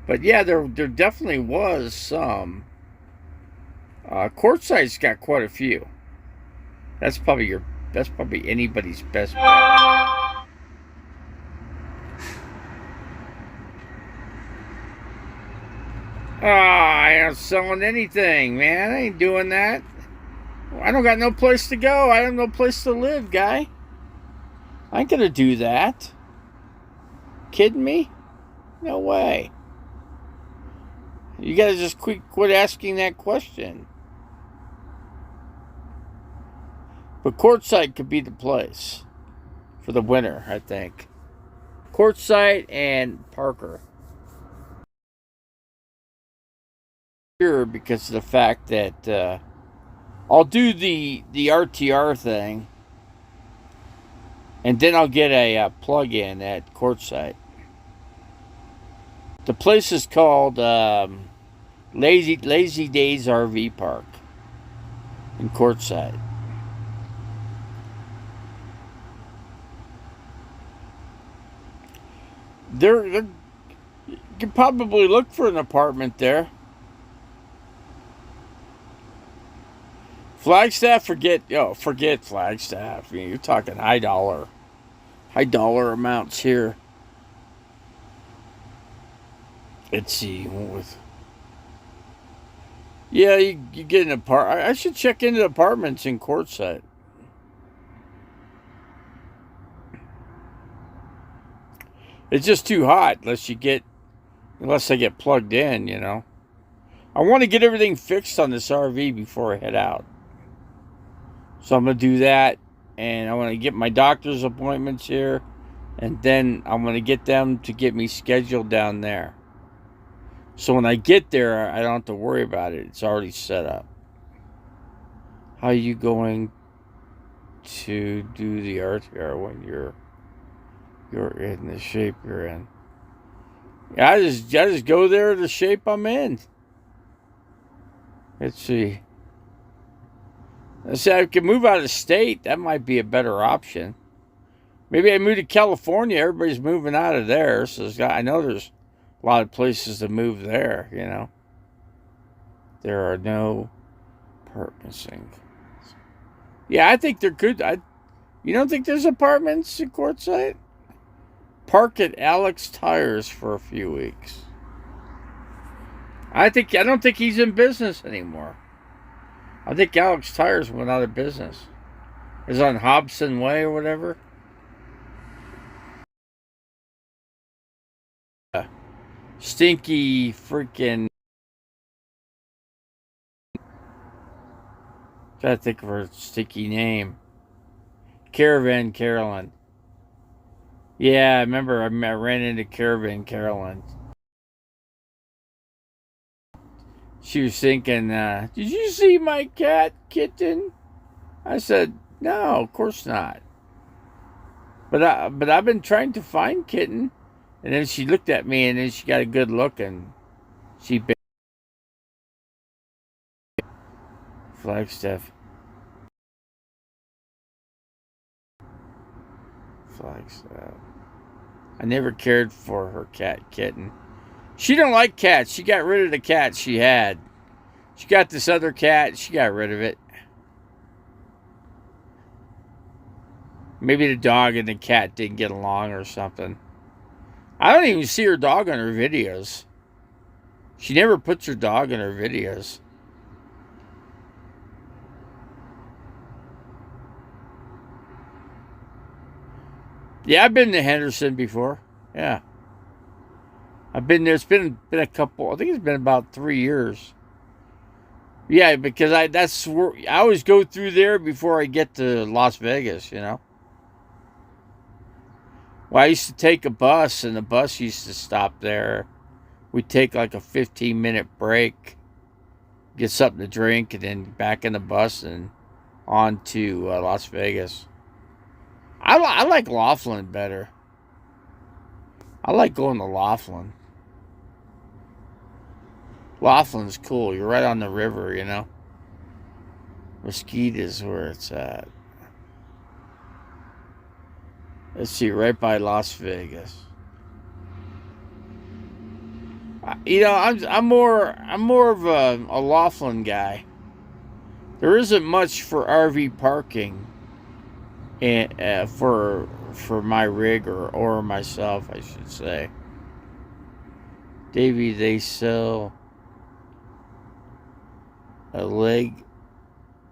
But yeah, there definitely was some. Quartzsite's got quite a few. That's probably anybody's best bet. I ain't selling anything, man. I ain't doing that. I don't got no place to go. I have no place to live, guy. I ain't gonna do that. Kidding me? No way. You gotta just quit asking that question. But Quartzsite could be the place for the winter, I think. Quartzsite and Parker. Because of the fact that I'll do the RTR thing, and then I'll get a plug-in at Quartzsite. The place is called Lazy Days RV Park in Quartzsite. You can probably look for an apartment there. Flagstaff, forget Flagstaff. I mean, you're talking high dollar amounts here. Let's see. Yeah, you get an apartment. I should check into apartments in Quartzsite. It's just too hot unless I get plugged in, you know. I want to get everything fixed on this RV before I head out. So I'm going to do that, and I want to get my doctor's appointments here, and then I'm going to get them to get me scheduled down there. So when I get there, I don't have to worry about it. It's already set up. How are you going to do the RTR when you're in the shape you're in? Yeah, I just go there the shape I'm in. Let's see. I said I could move out of state. That might be a better option. Maybe I move to California. Everybody's moving out of there. So I know there's a lot of places to move there, you know. There are no apartments. Yeah, I think there could. You don't think there's apartments in Quartzsite? Park at Alex Tires for a few weeks. I don't think he's in business anymore. I think Alex Tires went out of business. It's on Hobson Way or whatever. Stinky freaking. Gotta think of her stinky name. Caravan Carolyn. Yeah, I remember I ran into Caravan Carolyn. She was thinking, did you see my cat, Kitten? I said, no, of course not. But I've been trying to find Kitten. And then she looked at me and then she got a good look and she Flagstaff. Flagstaff. I never cared for her cat, Kitten. She don't like cats. She got rid of the cat she had. She got this other cat. She got rid of it. Maybe the dog and the cat didn't get along or something. I don't even see her dog on her videos. She never puts her dog in her videos. Yeah, I've been to Henderson before. Yeah. I've been there. It's been a couple. I think it's been about 3 years. Yeah, because that's where I always go through there before I get to Las Vegas. You know. Well, I used to take a bus, and the bus used to stop there. We'd take like a 15-minute break, get something to drink, and then back in the bus and on to Las Vegas. I like Laughlin better. I like going to Laughlin. Laughlin's cool. You're right on the river, you know. Mesquite is where it's at. Let's see, right by Las Vegas. You know, I'm more of a Laughlin guy. There isn't much for RV parking, and for my rig or myself, I should say. Davey, they sell a leg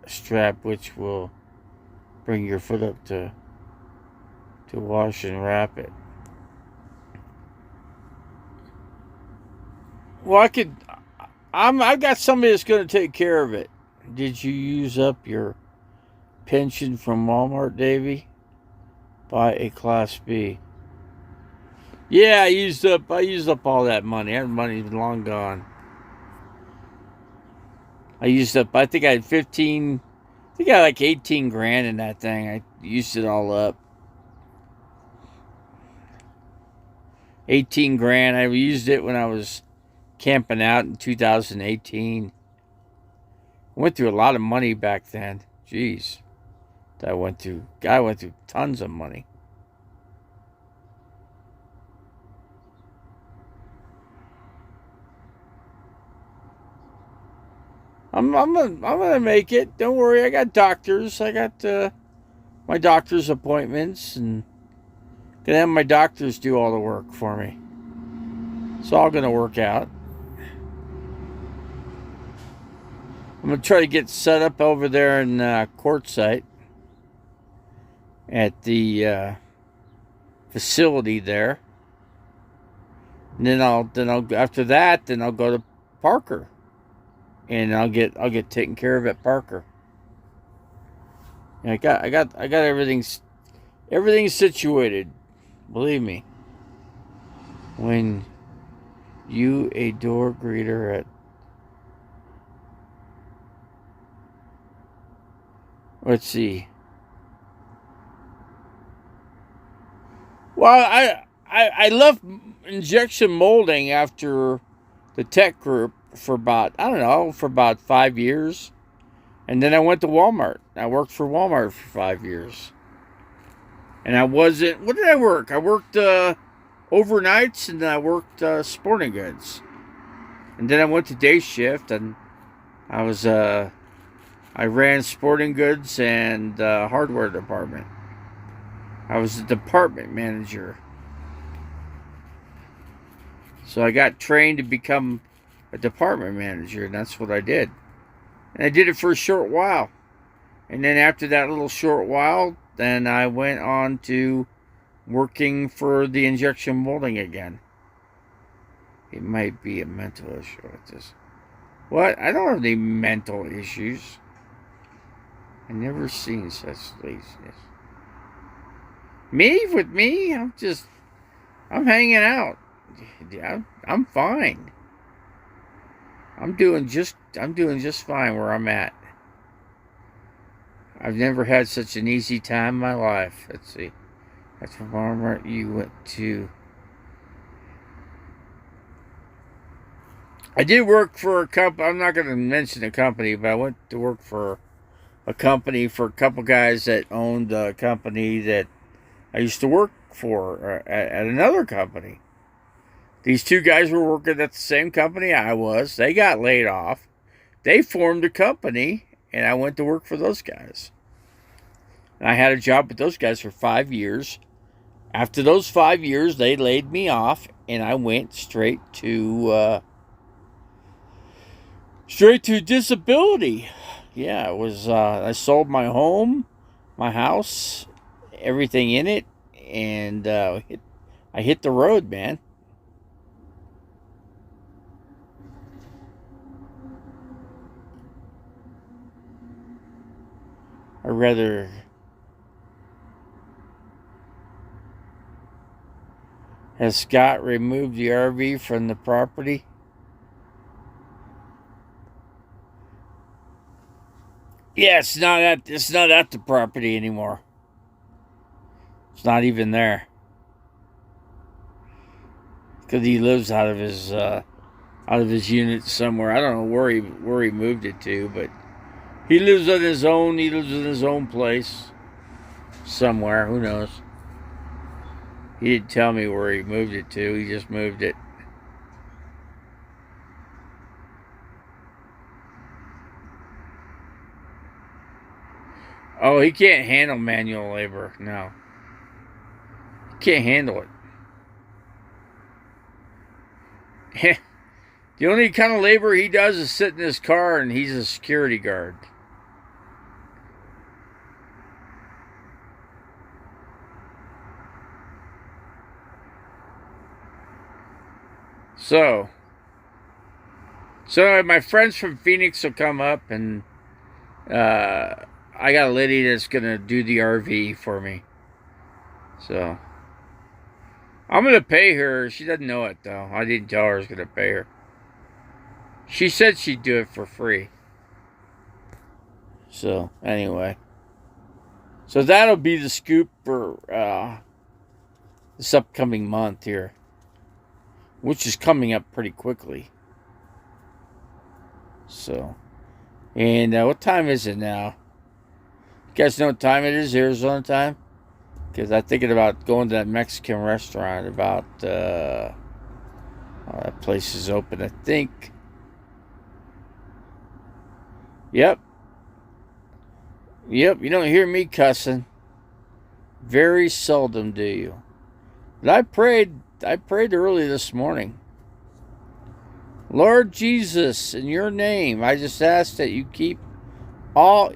strap which will bring your foot up to wash and wrap it. Well, I've got somebody that's going to take care of it. Did you use up your pension from Walmart, Davey? Buy a Class B. Yeah, I used up all that money. That money's long gone. I think I had 15, I think I had like 18 grand in that thing. I used it all up. 18 grand. I used it when I was camping out in 2018. I went through a lot of money back then. Jeez. I went through tons of money. I'm gonna make it. Don't worry. I got doctors. I got my doctor's appointments, and gonna have my doctors do all the work for me. It's all gonna work out. I'm gonna try to get set up over there in Quartzsite at the facility there. And then I'll after that, then I'll go to Parker. And I'll get taken care of at Parker. And I got everything situated. Believe me. When you a door greeter at let's see. Well, I left injection molding after the tech group for about 5 years, And then I went to Walmart. I worked for Walmart for 5 years. And I wasn't, what did I work? I worked overnights, and then I worked sporting goods. And then I went to day shift, and I ran sporting goods and hardware department. I was a department manager. So I got trained to become a department manager, and that's what I did. And I did it for a short while. And then after that little short while, then I went on to working for the injection molding again. It might be a mental issue with this. What? I don't have any mental issues. I've never seen such laziness. With me, I'm hanging out. I'm fine. I'm doing just fine where I'm at. I've never had such an easy time in my life. Let's see. That's from Walmart. You went to. I did work for a company. I'm not going to mention the company, but I went to work for a company for a couple guys that owned a company that I used to work for at another company. These two guys were working at the same company I was. They got laid off. They formed a company, and I went to work for those guys. And I had a job with those guys for 5 years. After those 5 years, they laid me off, and I went straight to disability. Yeah, it was. I sold my home, my house, everything in it, and I hit the road, man. Or rather, has Scott removed the RV from the property? Yeah, it's not at the property anymore. It's not even there. Because he lives out of his unit somewhere. I don't know where he moved it to, but he lives on his own. He lives in his own place somewhere. Who knows? He didn't tell me where he moved it to. He just moved it. Oh, he can't handle manual labor. No. He can't handle it. The only kind of labor he does is sit in his car, and he's a security guard. So my friends from Phoenix will come up, and I got a lady that's gonna do the RV for me. So I'm gonna pay her. She doesn't know it though. I didn't tell her I was gonna pay her. She said she'd do it for free. So anyway, so that'll be the scoop for this upcoming month here, which is coming up pretty quickly. So, and what time is it now? You guys know what time it is, Arizona time? Because I'm thinking about going to that Mexican restaurant. That place is open, I think. Yep. You don't hear me cussing. Very seldom do you. But I prayed early this morning. Lord Jesus, in your name, I just ask that you keep all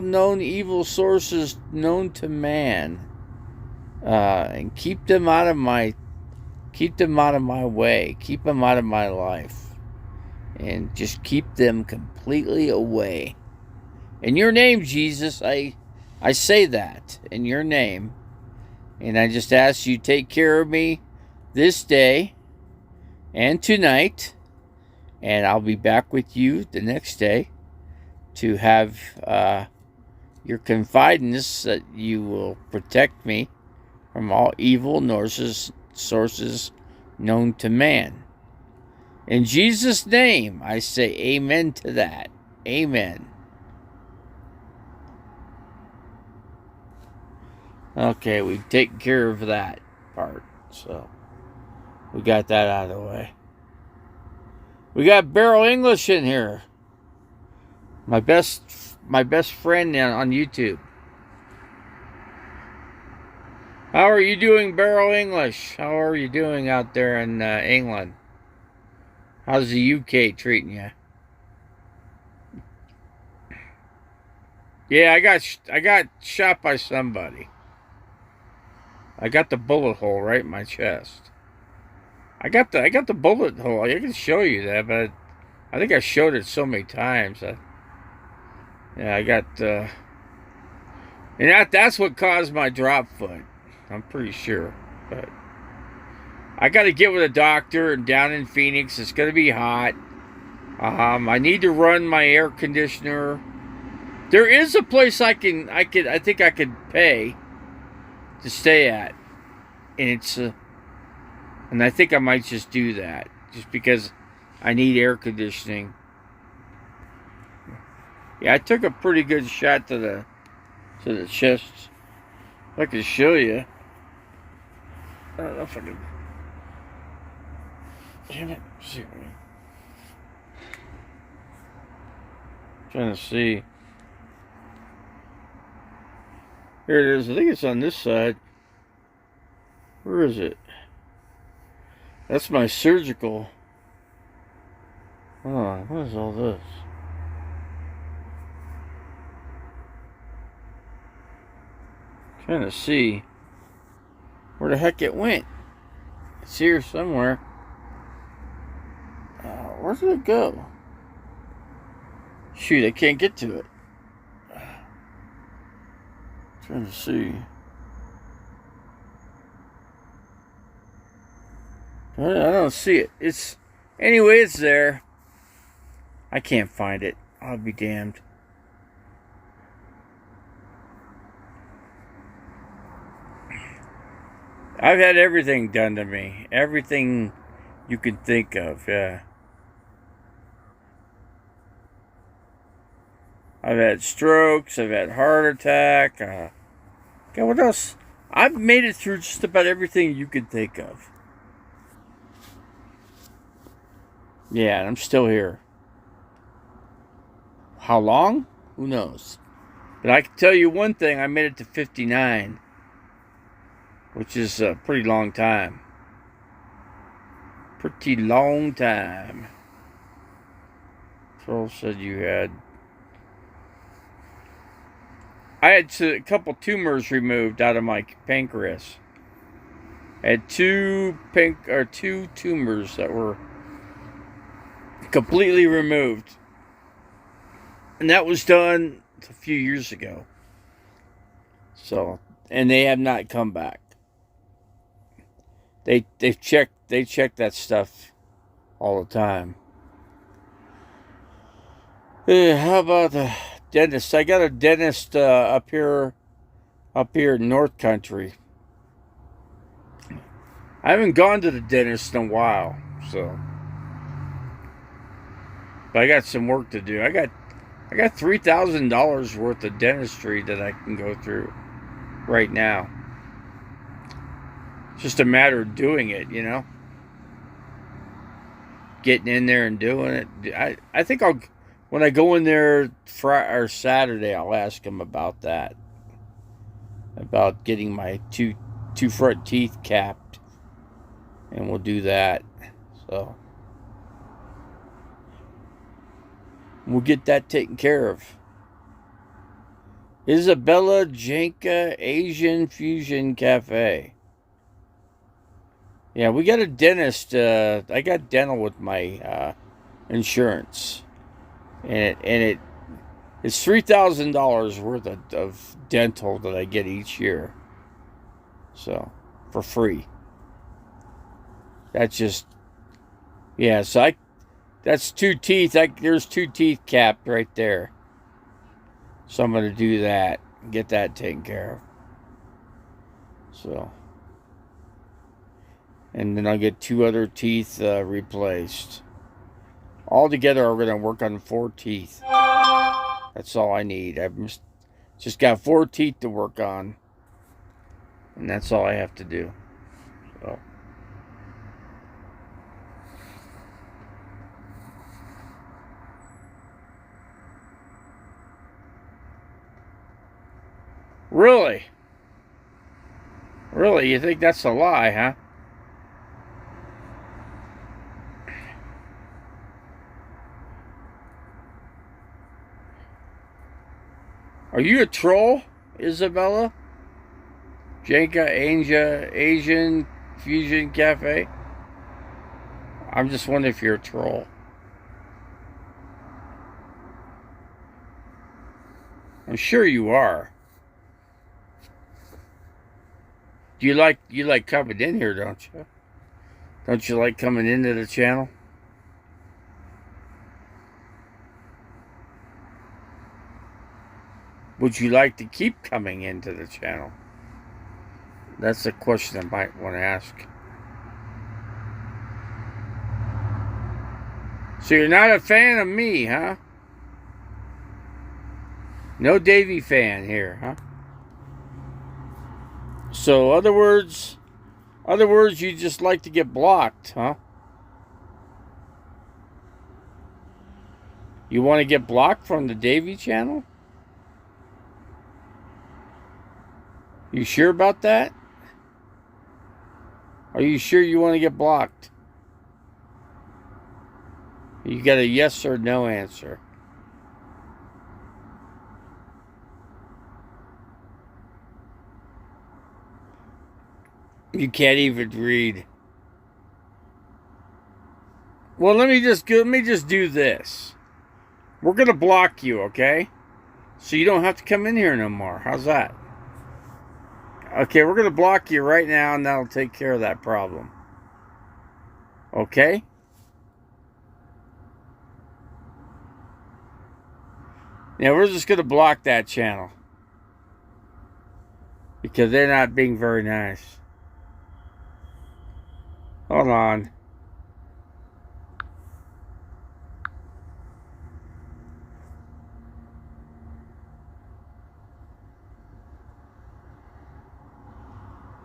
known evil sources known to man, and keep them out of my way, keep them out of my life, and just keep them completely away. In your name, Jesus, I say that in your name, and I just ask you take care of me this day and tonight, and I'll be back with you the next day to have your confidence that you will protect me from all evil sources known to man. In Jesus' name, I say amen to that. Amen. Okay, we've taken care of that part. So we got that out of the way. We got Beryl English in here. My best friend on YouTube. How are you doing, Beryl English? How are you doing out there in England? How's the UK treating you? Yeah, I got shot by somebody. I got the bullet hole right in my chest. I got the bullet hole. I can show you that, but I think I showed it so many times. Yeah, I got and that's what caused my drop foot. I'm pretty sure, but I got to get with a doctor and down in Phoenix. It's gonna be hot. I need to run my air conditioner. There is a place I think I could pay to stay at, and it's and I think I might just do that, just because I need air conditioning. Yeah, I took a pretty good shot to the chest. I can show you. I don't know if I can. Damn it! See, trying to see. Here it is. I think it's on this side. Where is it? That's my surgical. Oh, what is all this? Trying to see where the heck it went. It's here somewhere. Where did it go? Shoot, I can't get to it. Trying to see. I don't see it. Anyway, it's there. I can't find it. I'll be damned. I've had everything done to me. Everything you can think of, yeah. I've had strokes. I've had heart attack. God, what else? I've made it through just about everything you could think of. Yeah, and I'm still here. How long? Who knows? But I can tell you one thing. I made it to 59. Which is a pretty long time. Pretty long time. Troll said you had. I had a couple tumors removed out of my pancreas. I had two tumors that were completely removed. And that was done a few years ago. So, and they have not come back. They check that stuff all the time. How about the dentist? I got a dentist up here in North Country. I haven't gone to the dentist in a while, so. But I got some work to do. I got $3,000 worth of dentistry that I can go through right now. It's just a matter of doing it, you know. Getting in there and doing it. I think when I go in there Friday or Saturday, I'll ask them about that. About getting my two front teeth capped, and we'll do that. So we'll get that taken care of. Isabella Janka Asian Fusion Cafe. Yeah, we got a dentist. I got dental with my insurance, and it's $3,000 worth of dental that I get each year. So for free. That's just So that's two teeth. There's two teeth capped right there. So I'm gonna do that. Get that taken care of. So. And then I'll get 2 other teeth replaced. Altogether, I'm going to work on 4 teeth. That's all I need. I've just got 4 teeth to work on. And that's all I have to do. So. Really? Really? You think that's a lie, huh? Are you a troll, Isabella? Janka Asian Fusion Cafe? I'm just wondering if you're a troll. I'm sure you are. You like coming in here, don't you? Don't you like coming into the channel? Would you like to keep coming into the channel? That's a question I might want to ask. So you're not a fan of me, huh? No Davey fan here, huh? So other words, you just like to get blocked, huh? You want to get blocked from the Davey channel? You sure about that? Are you sure you want to get blocked? You got a yes or no answer. You can't even read. Well, let me just do this. We're gonna block you, okay? So you don't have to come in here no more. How's that? Okay, we're gonna block you right now, and that'll take care of that problem. Okay? Yeah, we're just gonna block that channel because they're not being very nice. Hold on.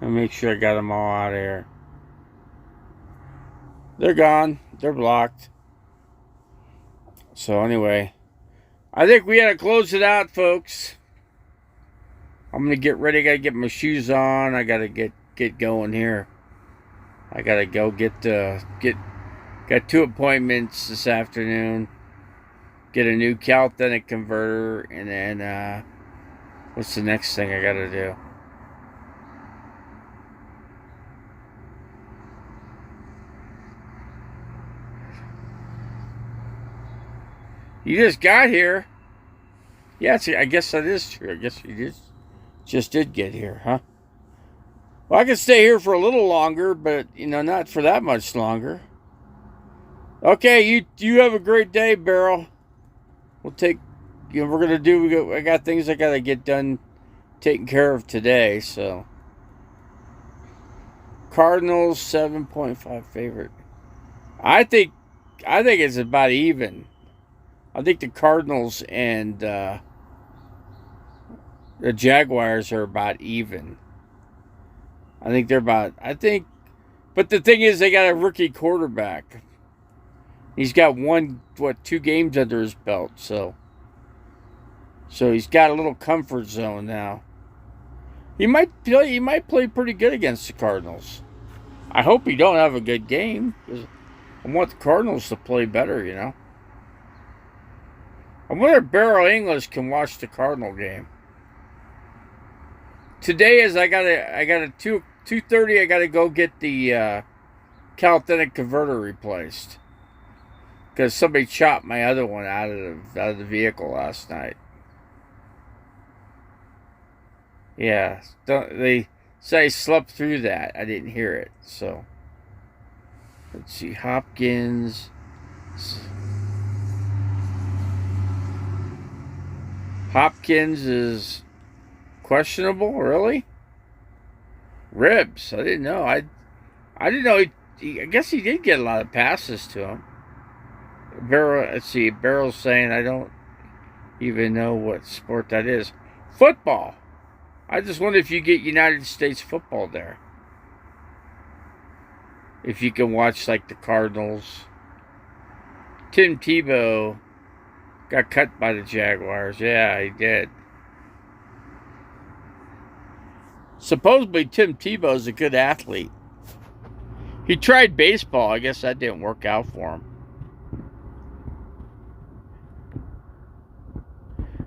I'll make sure I got them all out of here. They're gone. They're blocked. So anyway, I think we gotta close it out, folks. I'm gonna get ready. I gotta get my shoes on. I gotta get going here. I gotta go got 2 appointments this afternoon. Get a new Calisthenic converter, and then what's the next thing I gotta do? You just got here. Yeah, I guess that is true. I guess you just did get here, huh? Well, I could stay here for a little longer, but not for that much longer. Okay, you have a great day, Beryl. We'll take. We're gonna do. I got things I gotta get done, taken care of today. So, Cardinals 7.5 favorite. I think it's about even. I think the Cardinals and the Jaguars are about even. I think they're about. But the thing is, they got a rookie quarterback. He's got 2 games under his belt, so he's got a little comfort zone now. He might play pretty good against the Cardinals. I hope he don't have a good game, because I want the Cardinals to play better, I wonder if Beryl English can watch the Cardinal game. Today is I got a 2:30. I gotta go get the Calisthenic converter replaced because somebody chopped my other one out of the vehicle last night. Yeah, they say I slept through that. I didn't hear it. So let's see, Hopkins. Hopkins is questionable, really? Ribs. I didn't know. I didn't know. I guess he did get a lot of passes to him. Let's see. Barrel's saying I don't even know what sport that is. Football. I just wonder if you get United States football there. If you can watch like the Cardinals. Tim Tebow got cut by the Jaguars. Yeah, he did. Supposedly Tim Tebow's a good athlete. He tried baseball. I guess that didn't work out for him.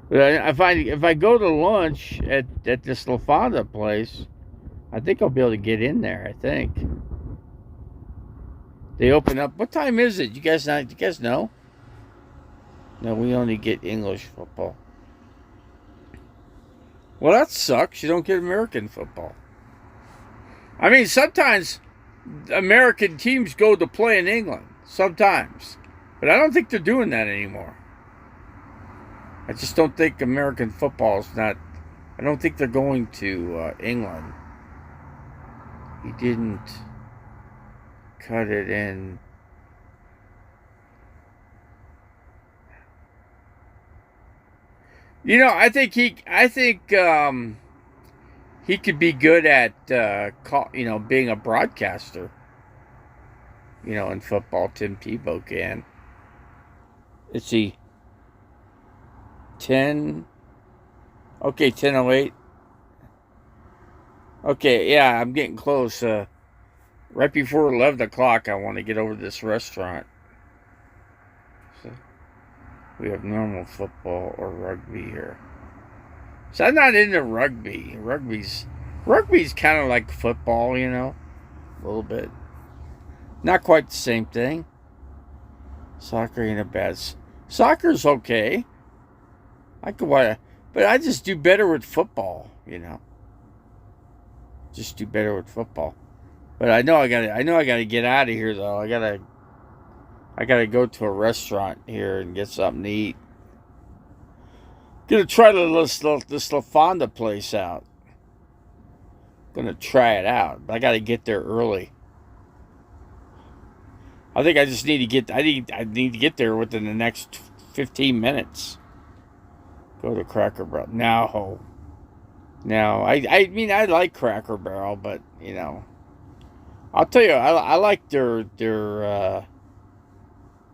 But if I go to lunch at this LaFonda place, I think I'll be able to get in there. I think they open up. What time is it? You guys know? No, we only get English football. Well, that sucks. You don't get American football. I mean, sometimes American teams go to play in England. Sometimes, but I don't think they're doing that anymore. I just don't think American football is not. I don't think they're going to England. He didn't cut it in. You know, I think he could be good at being a broadcaster. You know, in football, Tim Tebow can. Let's see. 10. Okay, 10:08. Okay, yeah, I'm getting close. Right before 11 o'clock, I want to get over to this restaurant. So we have normal football or rugby here. So I'm not into rugby. Rugby's kind of like football, you know, a little bit. Not quite the same thing. Soccer ain't a bad. Soccer's okay. I could watch, but I just do better with football, you know. Just do better with football. But I know I gotta get out of here though. I gotta go to a restaurant here and get something to eat. Gonna try this LaFonda place out. Gonna try it out. I gotta get there early. I think I just need to get. I need to get there within the next 15 minutes. Go to Cracker Barrel. No. I mean, I like Cracker Barrel, but, you know. I'll tell you, I like their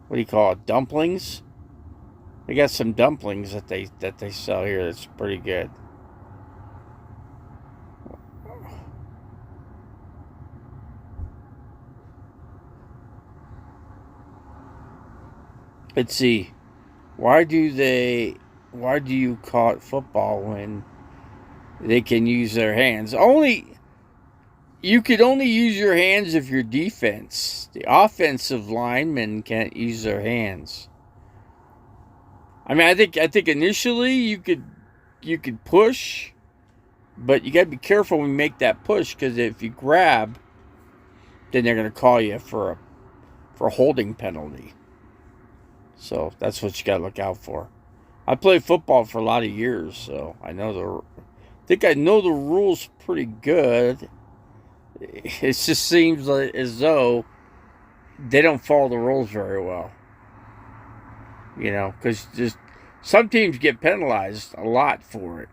what do you call it, dumplings? They got some dumplings that they sell here that's pretty good. Let's see. Why do you call it football when they can use their hands? You could only use your hands if you're defense. The offensive linemen can't use their hands. I mean, I think initially you could push, but you got to be careful when you make that push, because if you grab, then they're going to call you for a holding penalty. So that's what you got to look out for. I played football for a lot of years, so I know I know the rules pretty good. It just seems like as though they don't follow the rules very well. You know, because just some teams get penalized a lot for it.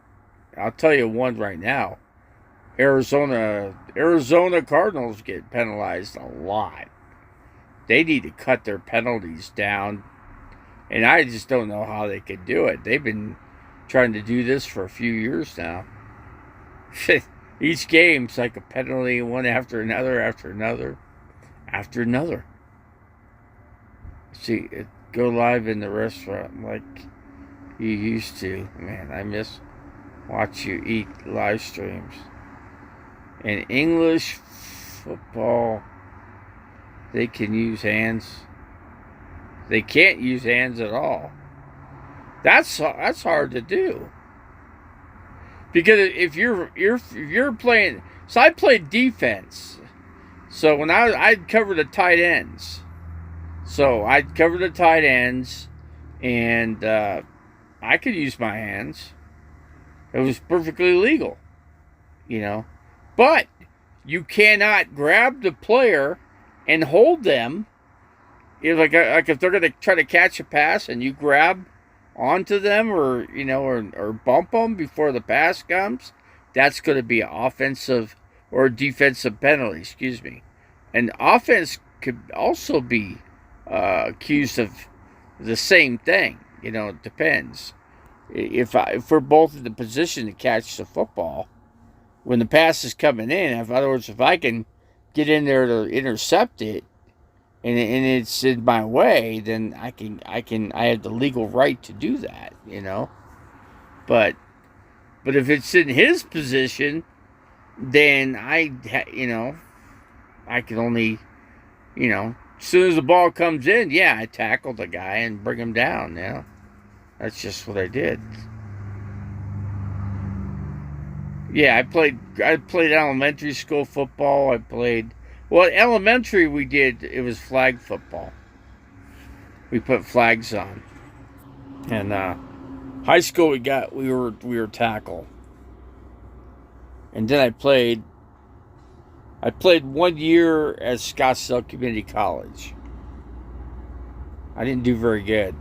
I'll tell you one right now. Arizona Cardinals get penalized a lot. They need to cut their penalties down. And I just don't know how they could do it. They've been trying to do this for a few years now. Each game's like a penalty, one after another, after another, after another. See, go live in the restaurant like you used to. Man, I miss watch you eat live streams. In English football, they can use hands. They can't use hands at all. That's hard to do. Because if you're playing, so I played defense. So when I'd cover the tight ends. So I'd cover the tight ends, and I could use my hands. It was perfectly legal, you know. But you cannot grab the player and hold them. Like if they're gonna try to catch a pass and you grab onto them, or you know, or bump them before the pass comes, that's going to be an offensive or defensive penalty, excuse me. And offense could also be accused of the same thing. You know, it depends. If we're both in the position to catch the football, when the pass is coming in, in other words, if I can get in there to intercept it, and it's in my way, then I have the legal right to do that, you know. But if it's in his position, then I can only, as soon as the ball comes in, yeah, I tackle the guy and bring him down. Yeah, that's just what I did. Yeah, I played elementary school football. Elementary it was flag football. We put flags on. And high school we were tackle. And then I played 1 year at Scottsdale Community College. I didn't do very good.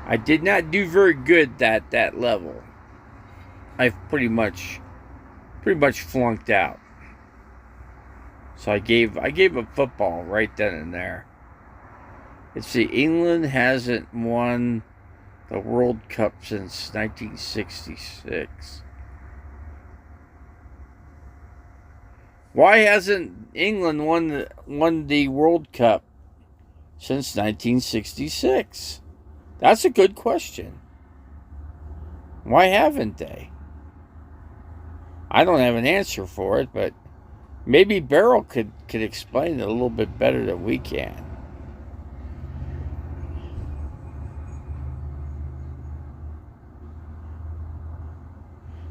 I did not do very good at that level. I pretty much flunked out. So I gave up football right then and there. Let's see, England hasn't won the World Cup since 1966. Why hasn't England won the World Cup since 1966? That's a good question. Why haven't they? I don't have an answer for it, but maybe Beryl could explain it a little bit better than we can.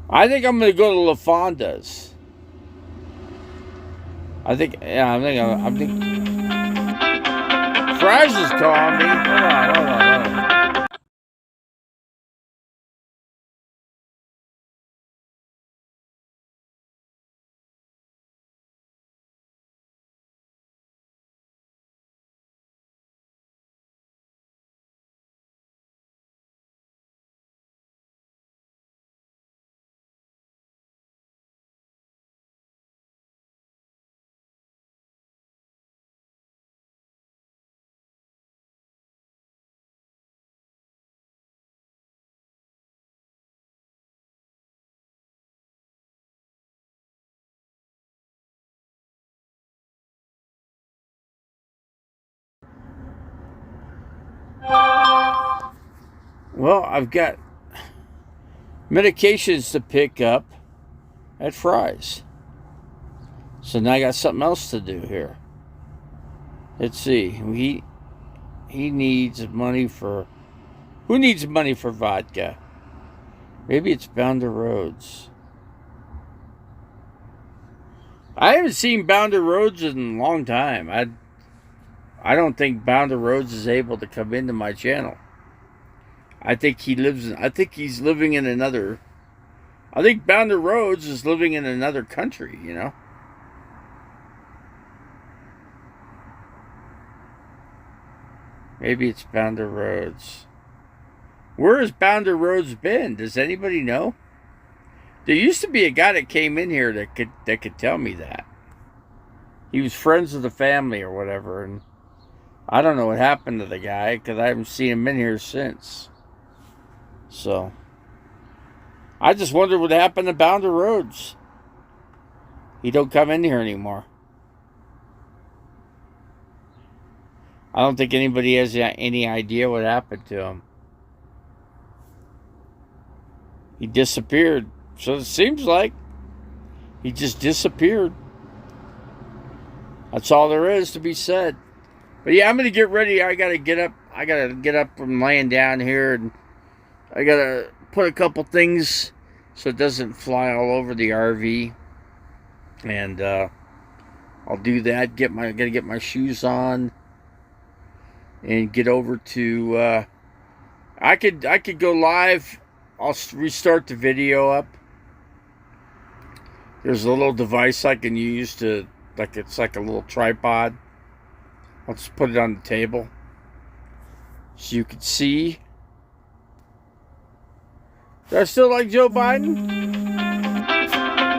I think I'm going to go to LaFonda's. I think Fries is calling me. Hold on. Well, I've got medications to pick up at Fry's. So now I got something else to do here. Let's see. He needs money for... Who needs money for vodka? Maybe it's Bounder Rhodes. I haven't seen Bounder Rhodes in a long time. I don't think Bounder Rhodes is able to come into my channel. I think he's living in another... I think Bounder Rhodes is living in another country, you know? Maybe it's Bounder Rhodes. Where has Bounder Rhodes been? Does anybody know? There used to be a guy that came in here that could tell me that. He was friends with the family or whatever, and I don't know what happened to the guy because I haven't seen him in here since. So, I just wonder what happened to Bounder Rhodes. He don't come in here anymore. I don't think anybody has any idea what happened to him. He disappeared. So it seems like he just disappeared. That's all there is to be said. But yeah, I'm going to get ready. I got to get up. I got to get up from laying down here. And I got to put a couple things so it doesn't fly all over the RV. And I'll do that. I got to get my shoes on. And get over to... I could go live. I'll restart the video up. There's a little device I can use to, it's like a little tripod. I'll just put it on the table so you can see. Do I still like Joe Biden?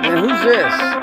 And who's this?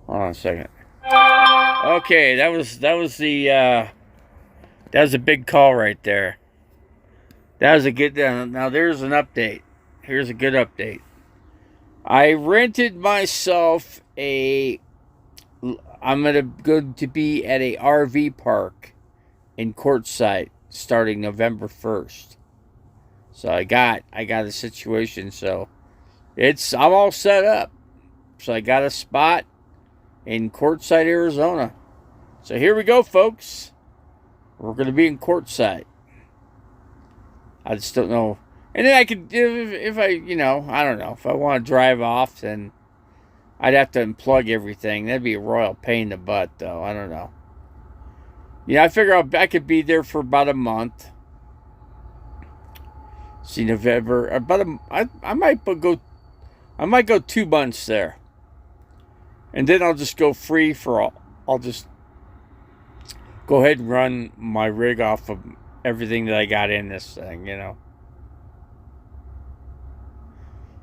Hold on a second. Okay, that was a big call right there. That was a good. Now there's an update. Here's a good update. I rented myself a. I'm going to be at a RV park in Quartzsite starting November 1st. So I got a situation. So I'm all set up. So I got a spot in Quartzsite, Arizona. So here we go, folks. We're going to be in Quartzsite. I just don't know. And then I could, if I, I don't know. If I want to drive off, then I'd have to unplug everything. That'd be a royal pain in the butt, though. I don't know. I figure I could be there for about a month. See, November. I might go 2 months there. And then I'll just go free for all. I'll just go ahead and run my rig off of everything that I got in this thing,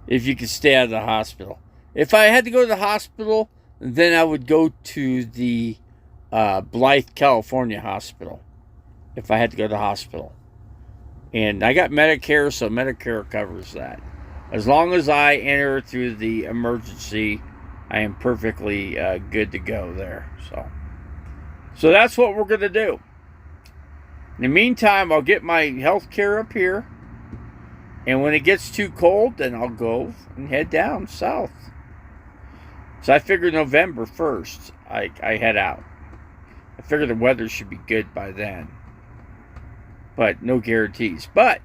If you could stay out of the hospital. If I had to go to the hospital, then I would go to the Blythe, California hospital. If I had to go to the hospital. And I got Medicare, so Medicare covers that. As long as I enter through the emergency, I am perfectly good to go there. So that's what we're going to do. In the meantime, I'll get my health care up here. And when it gets too cold, then I'll go and head down south. So I figure November 1st, I head out. I figure the weather should be good by then. But no guarantees. But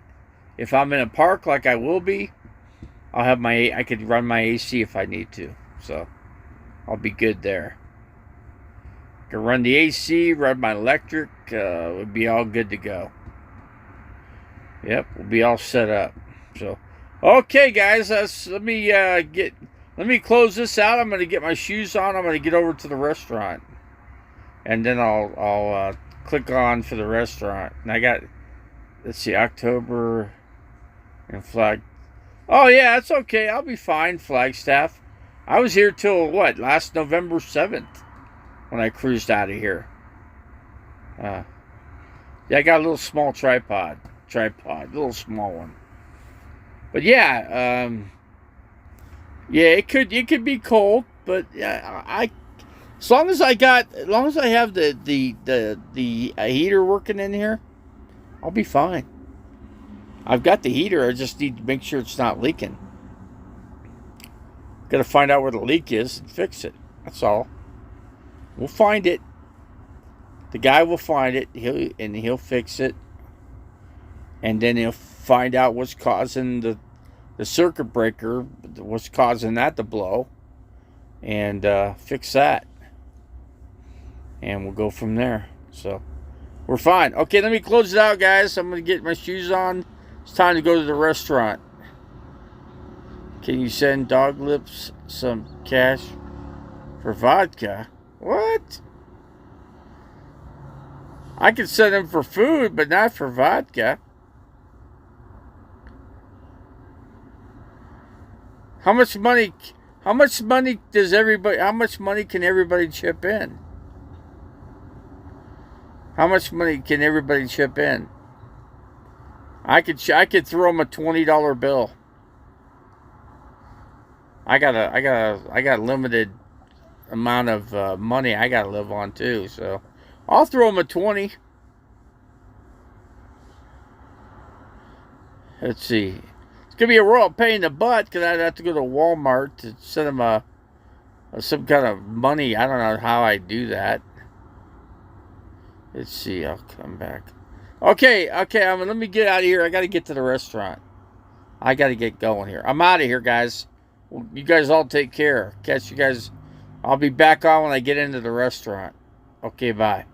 if I'm in a park like I will be, I could run my AC if I need to. So I'll be good there. I can run the AC, run my electric. We'll be all good to go. Yep, we'll be all set up. So, okay, guys, let me close this out. I'm going to get my shoes on. I'm going to get over to the restaurant, and then I'll click on for the restaurant. And I got, let's see, October and Flag. Oh yeah, that's okay. I'll be fine. Flagstaff. I was here till last November 7th when I cruised out of here. Yeah, I got a little small tripod, a little small one. But yeah, it could be cold, but as long as I have the heater working in here, I'll be fine. I've got the heater. I just need to make sure it's not leaking. Got to find out where the leak is and fix it. That's all. We'll find it. The guy will find it. He'll fix it. And then he'll find out what's causing the circuit breaker, what's causing that to blow, and fix that. And we'll go from there. So we're fine. Okay, let me close it out, guys. I'm going to get my shoes on. It's time to go to the restaurant. Can you send Dog Lips some cash for vodka? What? I could send him for food, but not for vodka. How much money can everybody chip in? How much money can everybody chip in? I could throw him a $20 bill. I got a limited amount of money I got to live on too, so I'll throw him a 20. Let's see. It's gonna be a royal pain in the butt because I'd have to go to Walmart to send him some kind of money. I don't know how I do that. Let's see. I'll come back. Okay. Let me get out of here. I got to get to the restaurant. I got to get going here. I'm out of here, guys. Well, you guys all take care. Catch you guys. I'll be back on when I get into the restaurant. Okay, bye.